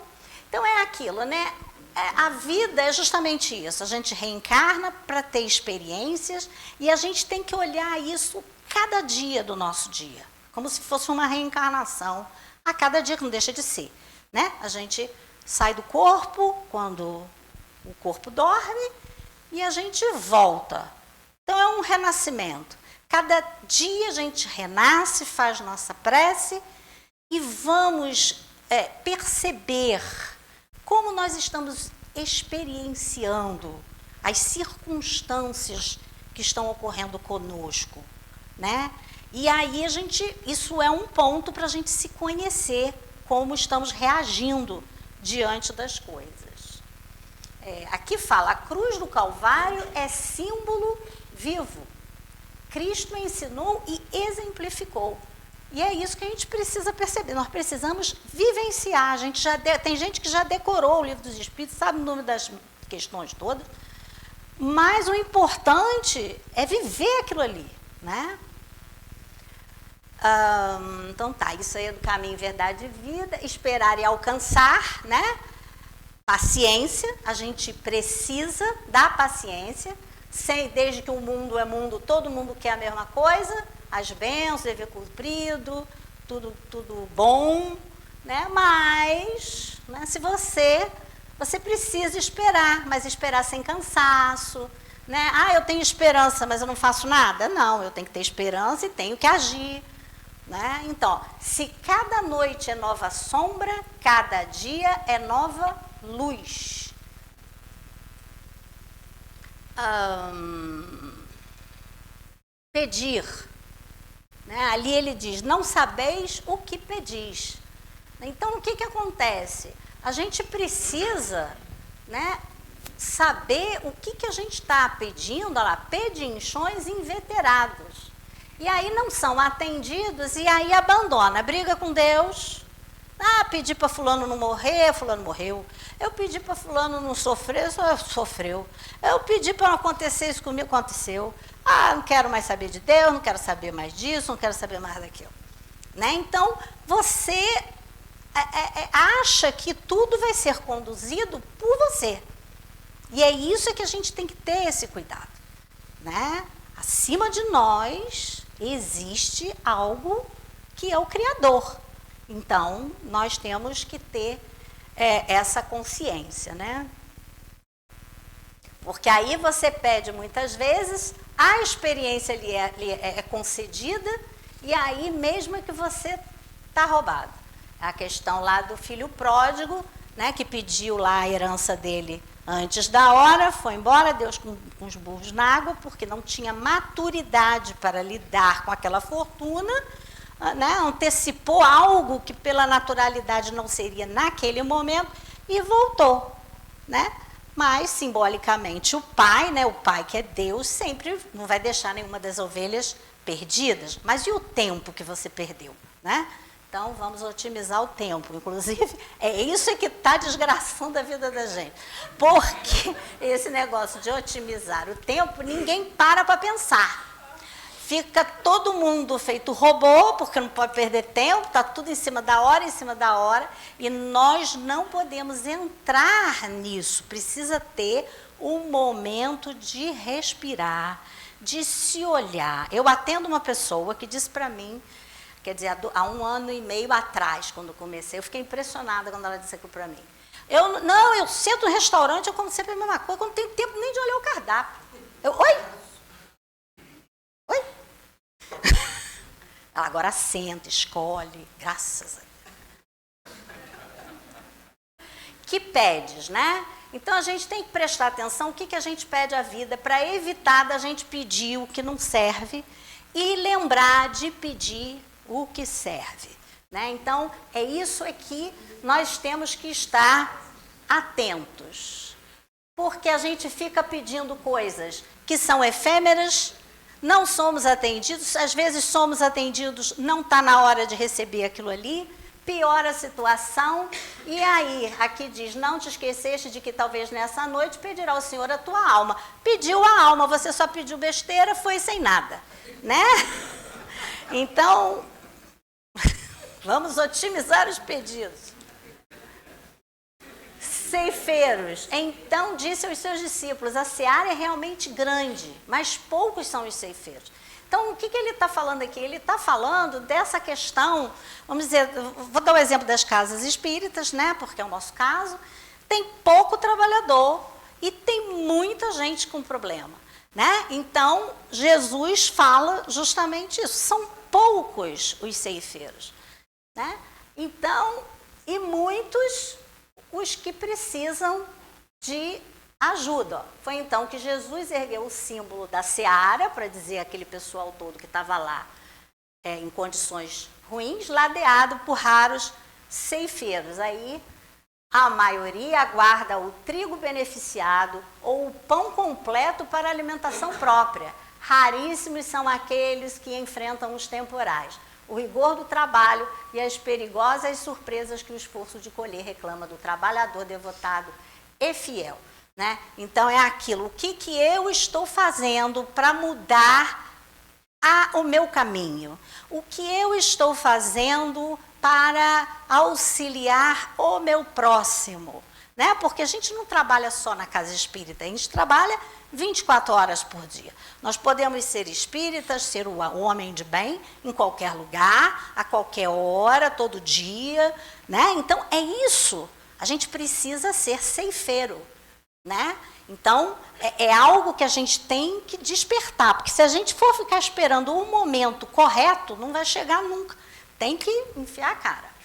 Então, é aquilo, né? A vida é justamente isso. A gente reencarna para ter experiências e a gente tem que olhar isso cada dia do nosso dia, como se fosse uma reencarnação a cada dia, que não deixa de ser. Né? A gente sai do corpo quando o corpo dorme e a gente volta. Então, é um renascimento. Cada dia a gente renasce, faz nossa prece e vamos perceber como nós estamos experienciando as circunstâncias que estão ocorrendo conosco, né? E aí isso é um ponto para a gente se conhecer, como estamos reagindo diante das coisas. Aqui fala, a cruz do Calvário é símbolo vivo. Cristo ensinou e exemplificou. E é isso que a gente precisa perceber. Nós precisamos vivenciar. Tem gente que já decorou o Livro dos Espíritos, sabe o nome das questões todas, mas o importante é viver aquilo ali, né? Então tá, isso aí é do caminho, verdade e vida. Esperar e alcançar, né? Paciência, a gente precisa da paciência, desde que o mundo é mundo, todo mundo quer a mesma coisa, as bênçãos, dever cumprido, tudo bom, né? Mas, né, se você precisa esperar, mas esperar sem cansaço, Né? Eu tenho esperança, mas eu não faço nada? Não, eu tenho que ter esperança e tenho que agir. Né? Então, se cada noite é nova sombra, cada dia é nova luz. Pedir. Né? Ali ele diz, não sabeis o que pedis. Então, o que acontece? A gente precisa, né, saber o que a gente está pedindo, olha lá, pedinchões inveterados. E aí não são atendidos e aí abandona, briga com Deus. Pedi para fulano não morrer, fulano morreu. Eu pedi para fulano não sofrer, sofreu. Eu pedi para não acontecer isso comigo, aconteceu. Não quero mais saber de Deus, não quero saber mais disso, não quero saber mais daquilo. Né? Então, você acha que tudo vai ser conduzido por você. E é isso que a gente tem que ter esse cuidado. Né? Acima de nós existe algo que é o Criador. Então, nós temos que ter essa consciência, né? Porque aí você pede muitas vezes, a experiência lhe é concedida, e aí mesmo que você está roubado. A questão lá do filho pródigo, né, que pediu lá a herança dele antes da hora, foi embora, Deus com os burros na água, porque não tinha maturidade para lidar com aquela fortuna, né, antecipou algo que pela naturalidade não seria naquele momento e voltou, né? Mas simbolicamente o pai, né, o pai que é Deus, sempre não vai deixar nenhuma das ovelhas perdidas. Mas e o tempo que você perdeu, né? Então vamos otimizar o tempo. Inclusive é isso que está desgraçando a vida da gente, porque esse negócio de otimizar o tempo ninguém para pensar. Fica todo mundo feito robô, porque não pode perder tempo, está tudo em cima da hora, e nós não podemos entrar nisso. Precisa ter um momento de respirar, de se olhar. Eu atendo uma pessoa que disse para mim, quer dizer, há 1 ano e meio atrás, quando comecei, eu fiquei impressionada quando ela disse aquilo para mim. Eu sento no restaurante, eu como sempre a mesma coisa, eu não tenho tempo nem de olhar o cardápio. Oi? Ela agora senta, escolhe, graças a Deus. Que pedes, né? Então a gente tem que prestar atenção o que a gente pede à vida para evitar da gente pedir o que não serve e lembrar de pedir o que serve. Né? Então é isso que nós temos que estar atentos. Porque a gente fica pedindo coisas que são efêmeras, não somos atendidos, às vezes somos atendidos, não está na hora de receber aquilo ali, piora a situação, e aí, aqui diz, não te esqueceste de que talvez nessa noite pedirá ao Senhor a tua alma. Pediu a alma, você só pediu besteira, foi sem nada, né? Então, vamos otimizar os pedidos. Ceifeiros, então disse aos seus discípulos, a seara é realmente grande, mas poucos são os ceifeiros. Então, o que ele está falando aqui? Ele está falando dessa questão, vamos dizer, vou dar o exemplo das casas espíritas, né, porque é o nosso caso, tem pouco trabalhador e tem muita gente com problema. Né? Então, Jesus fala justamente isso, são poucos os ceifeiros. Né? Então, e muitos os que precisam de ajuda. Foi então que Jesus ergueu o símbolo da seara, para dizer aquele pessoal todo que estava lá em condições ruins, ladeado por raros ceifeiros. Aí a maioria aguarda o trigo beneficiado ou o pão completo para alimentação própria. Raríssimos são aqueles que enfrentam os temporais, o rigor do trabalho e as perigosas surpresas que o esforço de colher reclama do trabalhador devotado e fiel. Né? Então, é aquilo, o que eu estou fazendo para mudar o meu caminho? O que eu estou fazendo para auxiliar o meu próximo? Né? Porque a gente não trabalha só na casa espírita, a gente trabalha 24 horas por dia. Nós podemos ser espíritas, ser o homem de bem, em qualquer lugar, a qualquer hora, todo dia. Né? Então, é isso. A gente precisa ser ceifeiro. né? Então, é algo que a gente tem que despertar, porque se a gente for ficar esperando o momento correto, não vai chegar nunca. Tem que enfiar a cara.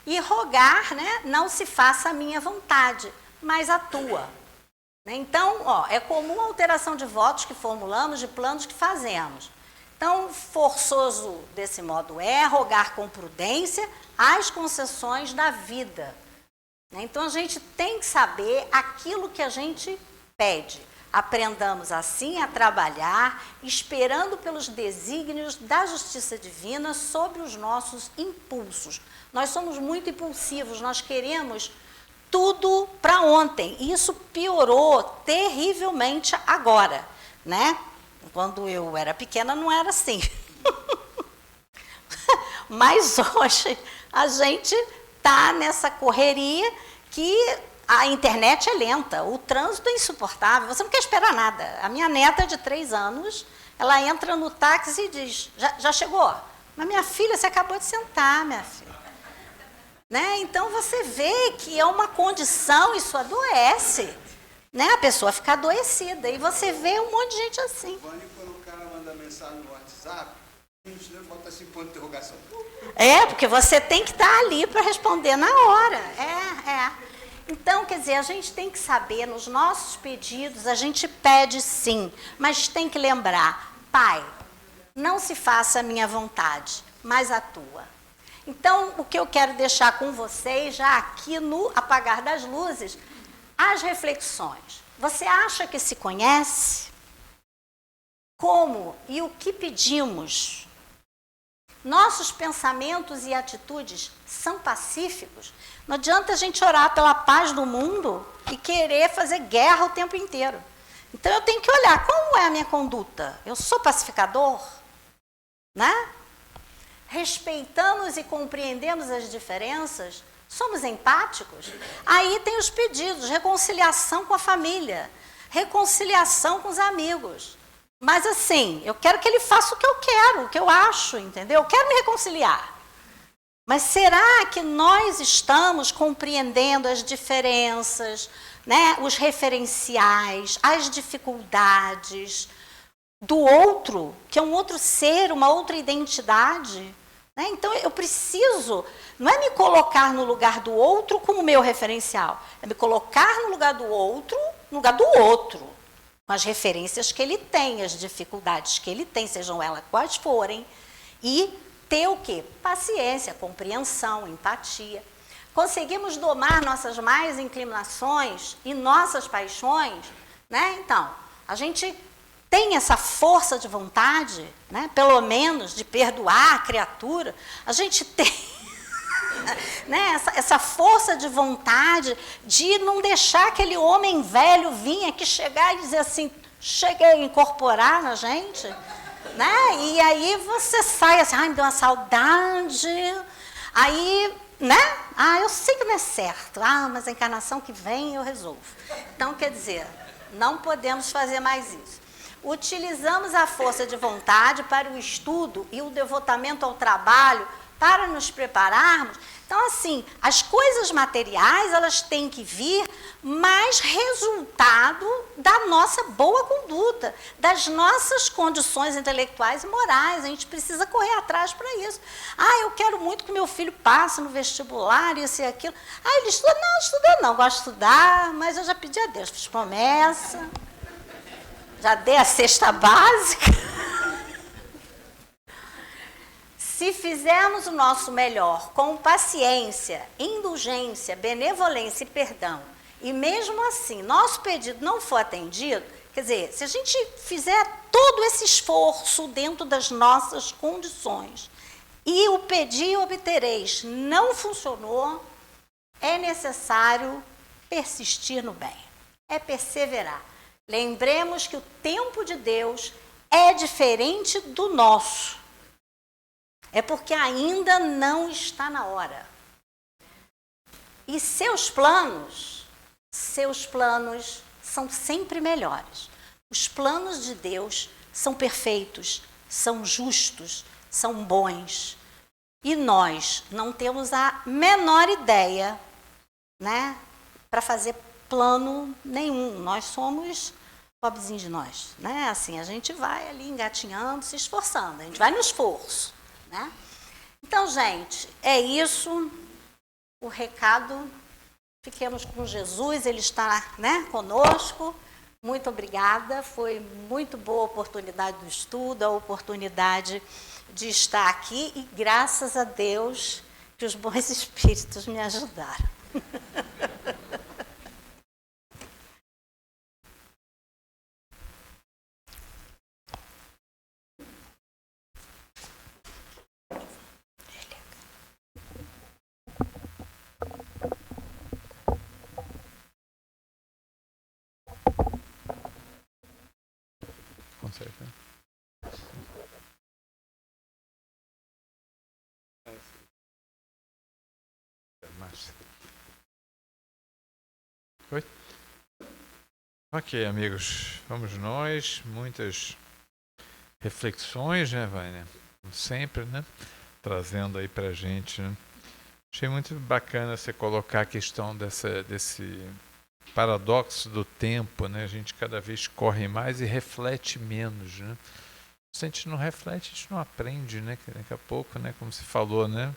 E rogar, né, não se faça a minha vontade, mas a tua. Então, é comum a alteração de votos que formulamos, de planos que fazemos. Então, forçoso desse modo é rogar com prudência as concessões da vida. Então, a gente tem que saber aquilo que a gente pede. Aprendamos assim a trabalhar, esperando pelos desígnios da justiça divina sobre os nossos impulsos. Nós somos muito impulsivos, nós queremos tudo para ontem. E isso piorou terrivelmente agora, né? Quando eu era pequena não era assim. Mas hoje a gente está nessa correria que a internet é lenta, o trânsito é insuportável, você não quer esperar nada. A minha neta de 3 anos, ela entra no táxi e diz, já chegou? Mas minha filha, você acabou de sentar, minha filha. Né? Então você vê que é uma condição, isso adoece. Né? A pessoa fica adoecida e você vê um monte de gente assim. Quando o cara manda mensagem no WhatsApp, bota assim ponto de interrogação. Porque você tem que estar ali para responder na hora. Então, quer dizer, a gente tem que saber, nos nossos pedidos, a gente pede sim, mas tem que lembrar, Pai, não se faça a minha vontade, mas a tua. Então, o que eu quero deixar com vocês, já aqui no apagar das luzes, as reflexões. Você acha que se conhece? Como e o que pedimos? Nossos pensamentos e atitudes são pacíficos? Não adianta a gente orar pela paz do mundo e querer fazer guerra o tempo inteiro. Então, eu tenho que olhar como é a minha conduta. Eu sou pacificador? Né? Respeitamos e compreendemos as diferenças? Somos empáticos? Aí tem os pedidos, reconciliação com a família, reconciliação com os amigos. Mas assim, eu quero que ele faça o que eu quero, o que eu acho, entendeu? Eu quero me reconciliar. Mas será que nós estamos compreendendo as diferenças, né, os referenciais, as dificuldades do outro, que é um outro ser, uma outra identidade? Né? Então, eu preciso, não é me colocar no lugar do outro como meu referencial, é me colocar no lugar do outro, com as referências que ele tem, as dificuldades que ele tem, sejam elas quais forem, e ter o quê? Paciência, compreensão, empatia. Conseguimos domar nossas más inclinações e nossas paixões, né? Então, a gente tem essa força de vontade, né? Pelo menos de perdoar a criatura, a gente tem né? essa força de vontade de não deixar aquele homem velho vir aqui chegar e dizer assim, cheguei a incorporar na gente, né? E aí você sai assim, me deu uma saudade, aí, né? Eu sei que não é certo, mas a encarnação que vem eu resolvo. Então, quer dizer, não podemos fazer mais isso. Utilizamos a força de vontade para o estudo e o devotamento ao trabalho para nos prepararmos. Então, assim, as coisas materiais, elas têm que vir mais resultado da nossa boa conduta, das nossas condições intelectuais e morais. A gente precisa correr atrás para isso. Eu quero muito que meu filho passe no vestibular, isso e aquilo. Ele estuda? Não, estuda não, gosto de estudar, mas eu já pedi a Deus, fiz promessa, já dei a cesta básica. Se fizermos o nosso melhor com paciência, indulgência, benevolência e perdão, e mesmo assim nosso pedido não for atendido, quer dizer, se a gente fizer todo esse esforço dentro das nossas condições e o pedir obtereis não funcionou, é necessário persistir no bem, é perseverar. Lembremos que o tempo de Deus é diferente do nosso. É porque ainda não está na hora. E seus planos são sempre melhores. Os planos de Deus são perfeitos, são justos, são bons. E nós não temos a menor ideia, né, para fazer plano nenhum. Nós somos pobrezinhos de nós, né? Assim, a gente vai ali engatinhando, se esforçando, a gente vai no esforço, né? Então, gente, é isso. O recado, fiquemos com Jesus, Ele está, né, conosco. Muito obrigada, foi muito boa a oportunidade do estudo, a oportunidade de estar aqui e graças a Deus que os bons espíritos me ajudaram. Consegue, né? Oi? Ok, amigos, vamos nós, muitas reflexões, né, Vânia? Como sempre, né? Trazendo aí pra gente, né? Achei muito bacana você colocar a questão desse paradoxo do tempo, né? A gente cada vez corre mais e reflete menos, né? Se a gente não reflete, a gente não aprende, né? Que daqui a pouco, né? Como você falou, né?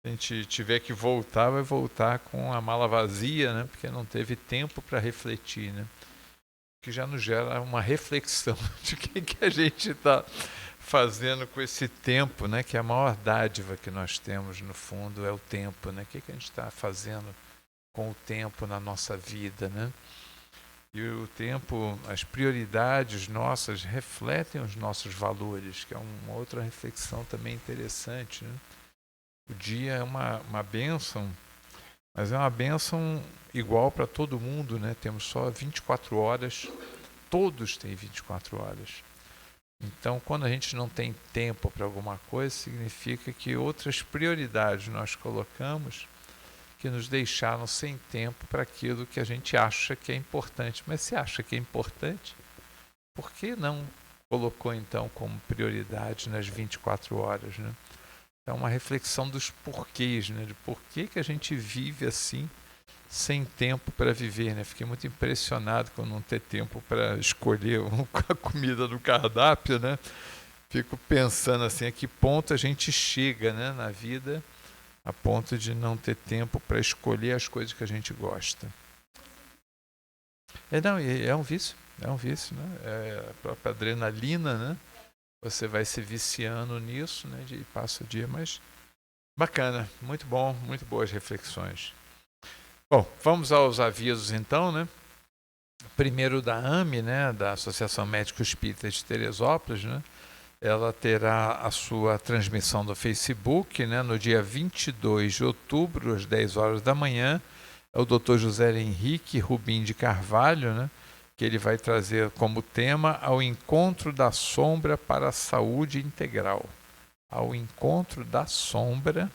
Se a gente tiver que voltar, vai voltar com a mala vazia, né? Porque não teve tempo para refletir, né? Que já nos gera uma reflexão de que a gente está fazendo com esse tempo, né? Que é a maior dádiva que nós temos, no fundo, é o tempo, né? O que a gente está fazendo com o tempo na nossa vida, né? E o tempo, as prioridades nossas refletem os nossos valores, que é uma outra reflexão também interessante, né? O dia é uma bênção, mas é uma bênção igual para todo mundo, né? Temos só 24 horas, todos têm 24 horas. Então, quando a gente não tem tempo para alguma coisa, significa que outras prioridades nós colocamos que nos deixaram sem tempo para aquilo que a gente acha que é importante. Mas se acha que é importante, por que não colocou então como prioridade nas 24 horas, né? É uma reflexão dos porquês, né? De por que a gente vive assim, sem tempo para viver, né? Fiquei muito impressionado com não ter tempo para escolher a comida do cardápio, né? Fico pensando assim, a que ponto a gente chega, né, na vida, a ponto de não ter tempo para escolher as coisas que a gente gosta. É um vício, né? É a própria adrenalina, né? Você vai se viciando nisso, né? De passa o dia, mas bacana, muito bom, muito boas reflexões. Bom, vamos aos avisos então, né? Primeiro da AME, né? Da Associação Médico Espírita de Teresópolis, né? Ela terá a sua transmissão do Facebook, né, no dia 22 de outubro, às 10 horas da manhã. É o Dr. José Henrique Rubim de Carvalho, né, que ele vai trazer como tema ao encontro da sombra para a saúde integral. Ao encontro da sombra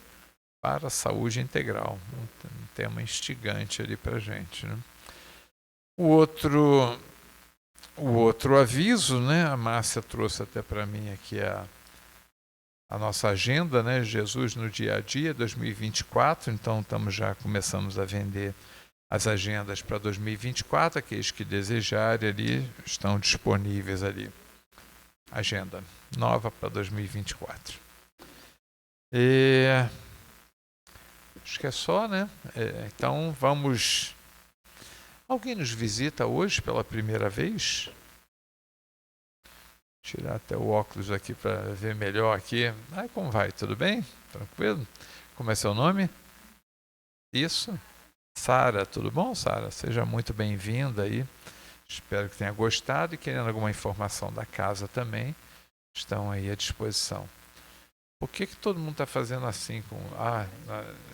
para a saúde integral. Um tema instigante ali para a gente, né? O outro aviso, né, a Márcia trouxe até para mim aqui a nossa agenda, né, Jesus no dia a dia 2024, então começamos a vender as agendas para 2024, aqueles que desejarem ali estão disponíveis ali. Agenda nova para 2024. Acho que é só, né? Então vamos... Alguém nos visita hoje pela primeira vez? Tirar até o óculos aqui para ver melhor aqui. Como vai? Tudo bem? Tranquilo? Como é seu nome? Isso? Sara, tudo bom, Sara? Seja muito bem-vinda aí. Espero que tenha gostado e querendo alguma informação da casa também, estão aí à disposição. Por que todo mundo está fazendo assim com...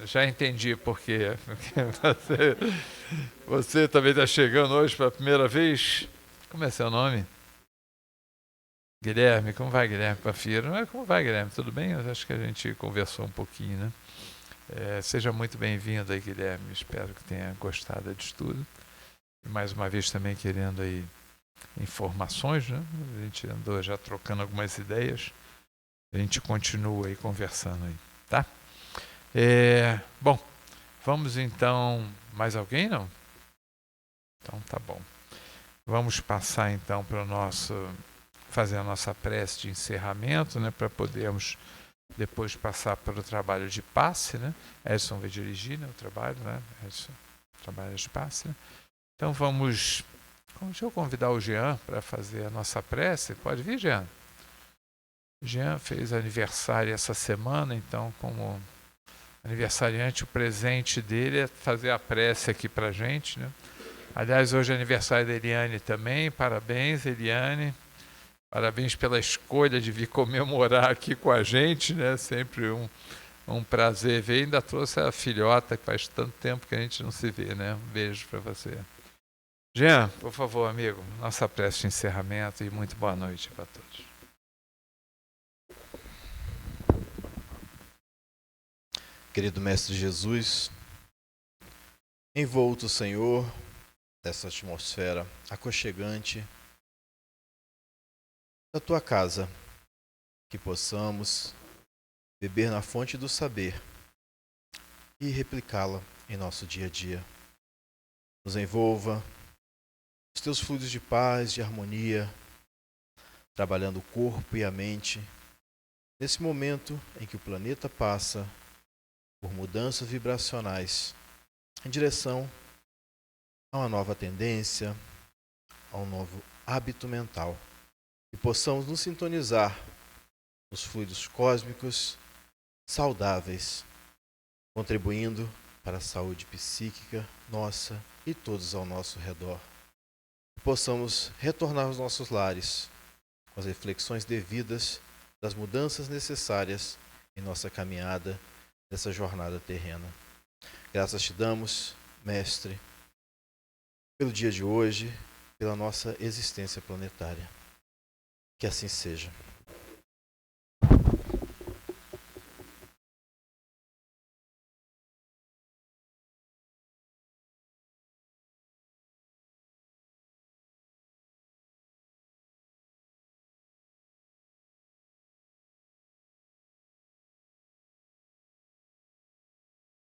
já entendi por quê. Você também está chegando hoje pela primeira vez? Como é seu nome? Guilherme, como vai, Guilherme Pafiro? Como vai, Guilherme? Tudo bem? Eu acho que a gente conversou um pouquinho, né? Seja muito bem-vindo aí, Guilherme. Espero que tenha gostado de tudo. E mais uma vez também querendo aí informações, né? A gente andou já trocando algumas ideias. A gente continua aí conversando aí, tá? Bom, vamos então... Mais alguém, não? Então tá bom. Vamos passar então para fazer a nossa prece de encerramento, né, para podermos depois passar para o trabalho de passe, né? Edson vai dirigir, né, o trabalho, né? Edson trabalha de passe, né? Então deixa eu convidar o Jean para fazer a nossa prece. Pode vir, Jean? O Jean fez aniversário essa semana, então como aniversariante, o presente dele é fazer a prece aqui para a gente, né? Aliás, hoje é aniversário da Eliane também. Parabéns, Eliane. Parabéns pela escolha de vir comemorar aqui com a gente, né? Sempre um prazer ver. Ainda trouxe a filhota, que faz tanto tempo que a gente não se vê, né? Um beijo para você. Jean, por favor, amigo, nossa prece de encerramento e muito boa noite para todos. Querido Mestre Jesus, envolto, Senhor, dessa atmosfera aconchegante da Tua casa, que possamos beber na fonte do saber e replicá-la em nosso dia a dia. Nos envolva os Teus fluidos de paz, de harmonia, trabalhando o corpo e a mente, nesse momento em que o planeta passa por mudanças vibracionais em direção a uma nova tendência, a um novo hábito mental, e possamos nos sintonizar nos fluidos cósmicos saudáveis, contribuindo para a saúde psíquica nossa e todos ao nosso redor. E possamos retornar aos nossos lares com as reflexões devidas das mudanças necessárias em nossa caminhada nessa jornada terrena. Graças te damos, Mestre, pelo dia de hoje, pela nossa existência planetária. Que assim seja.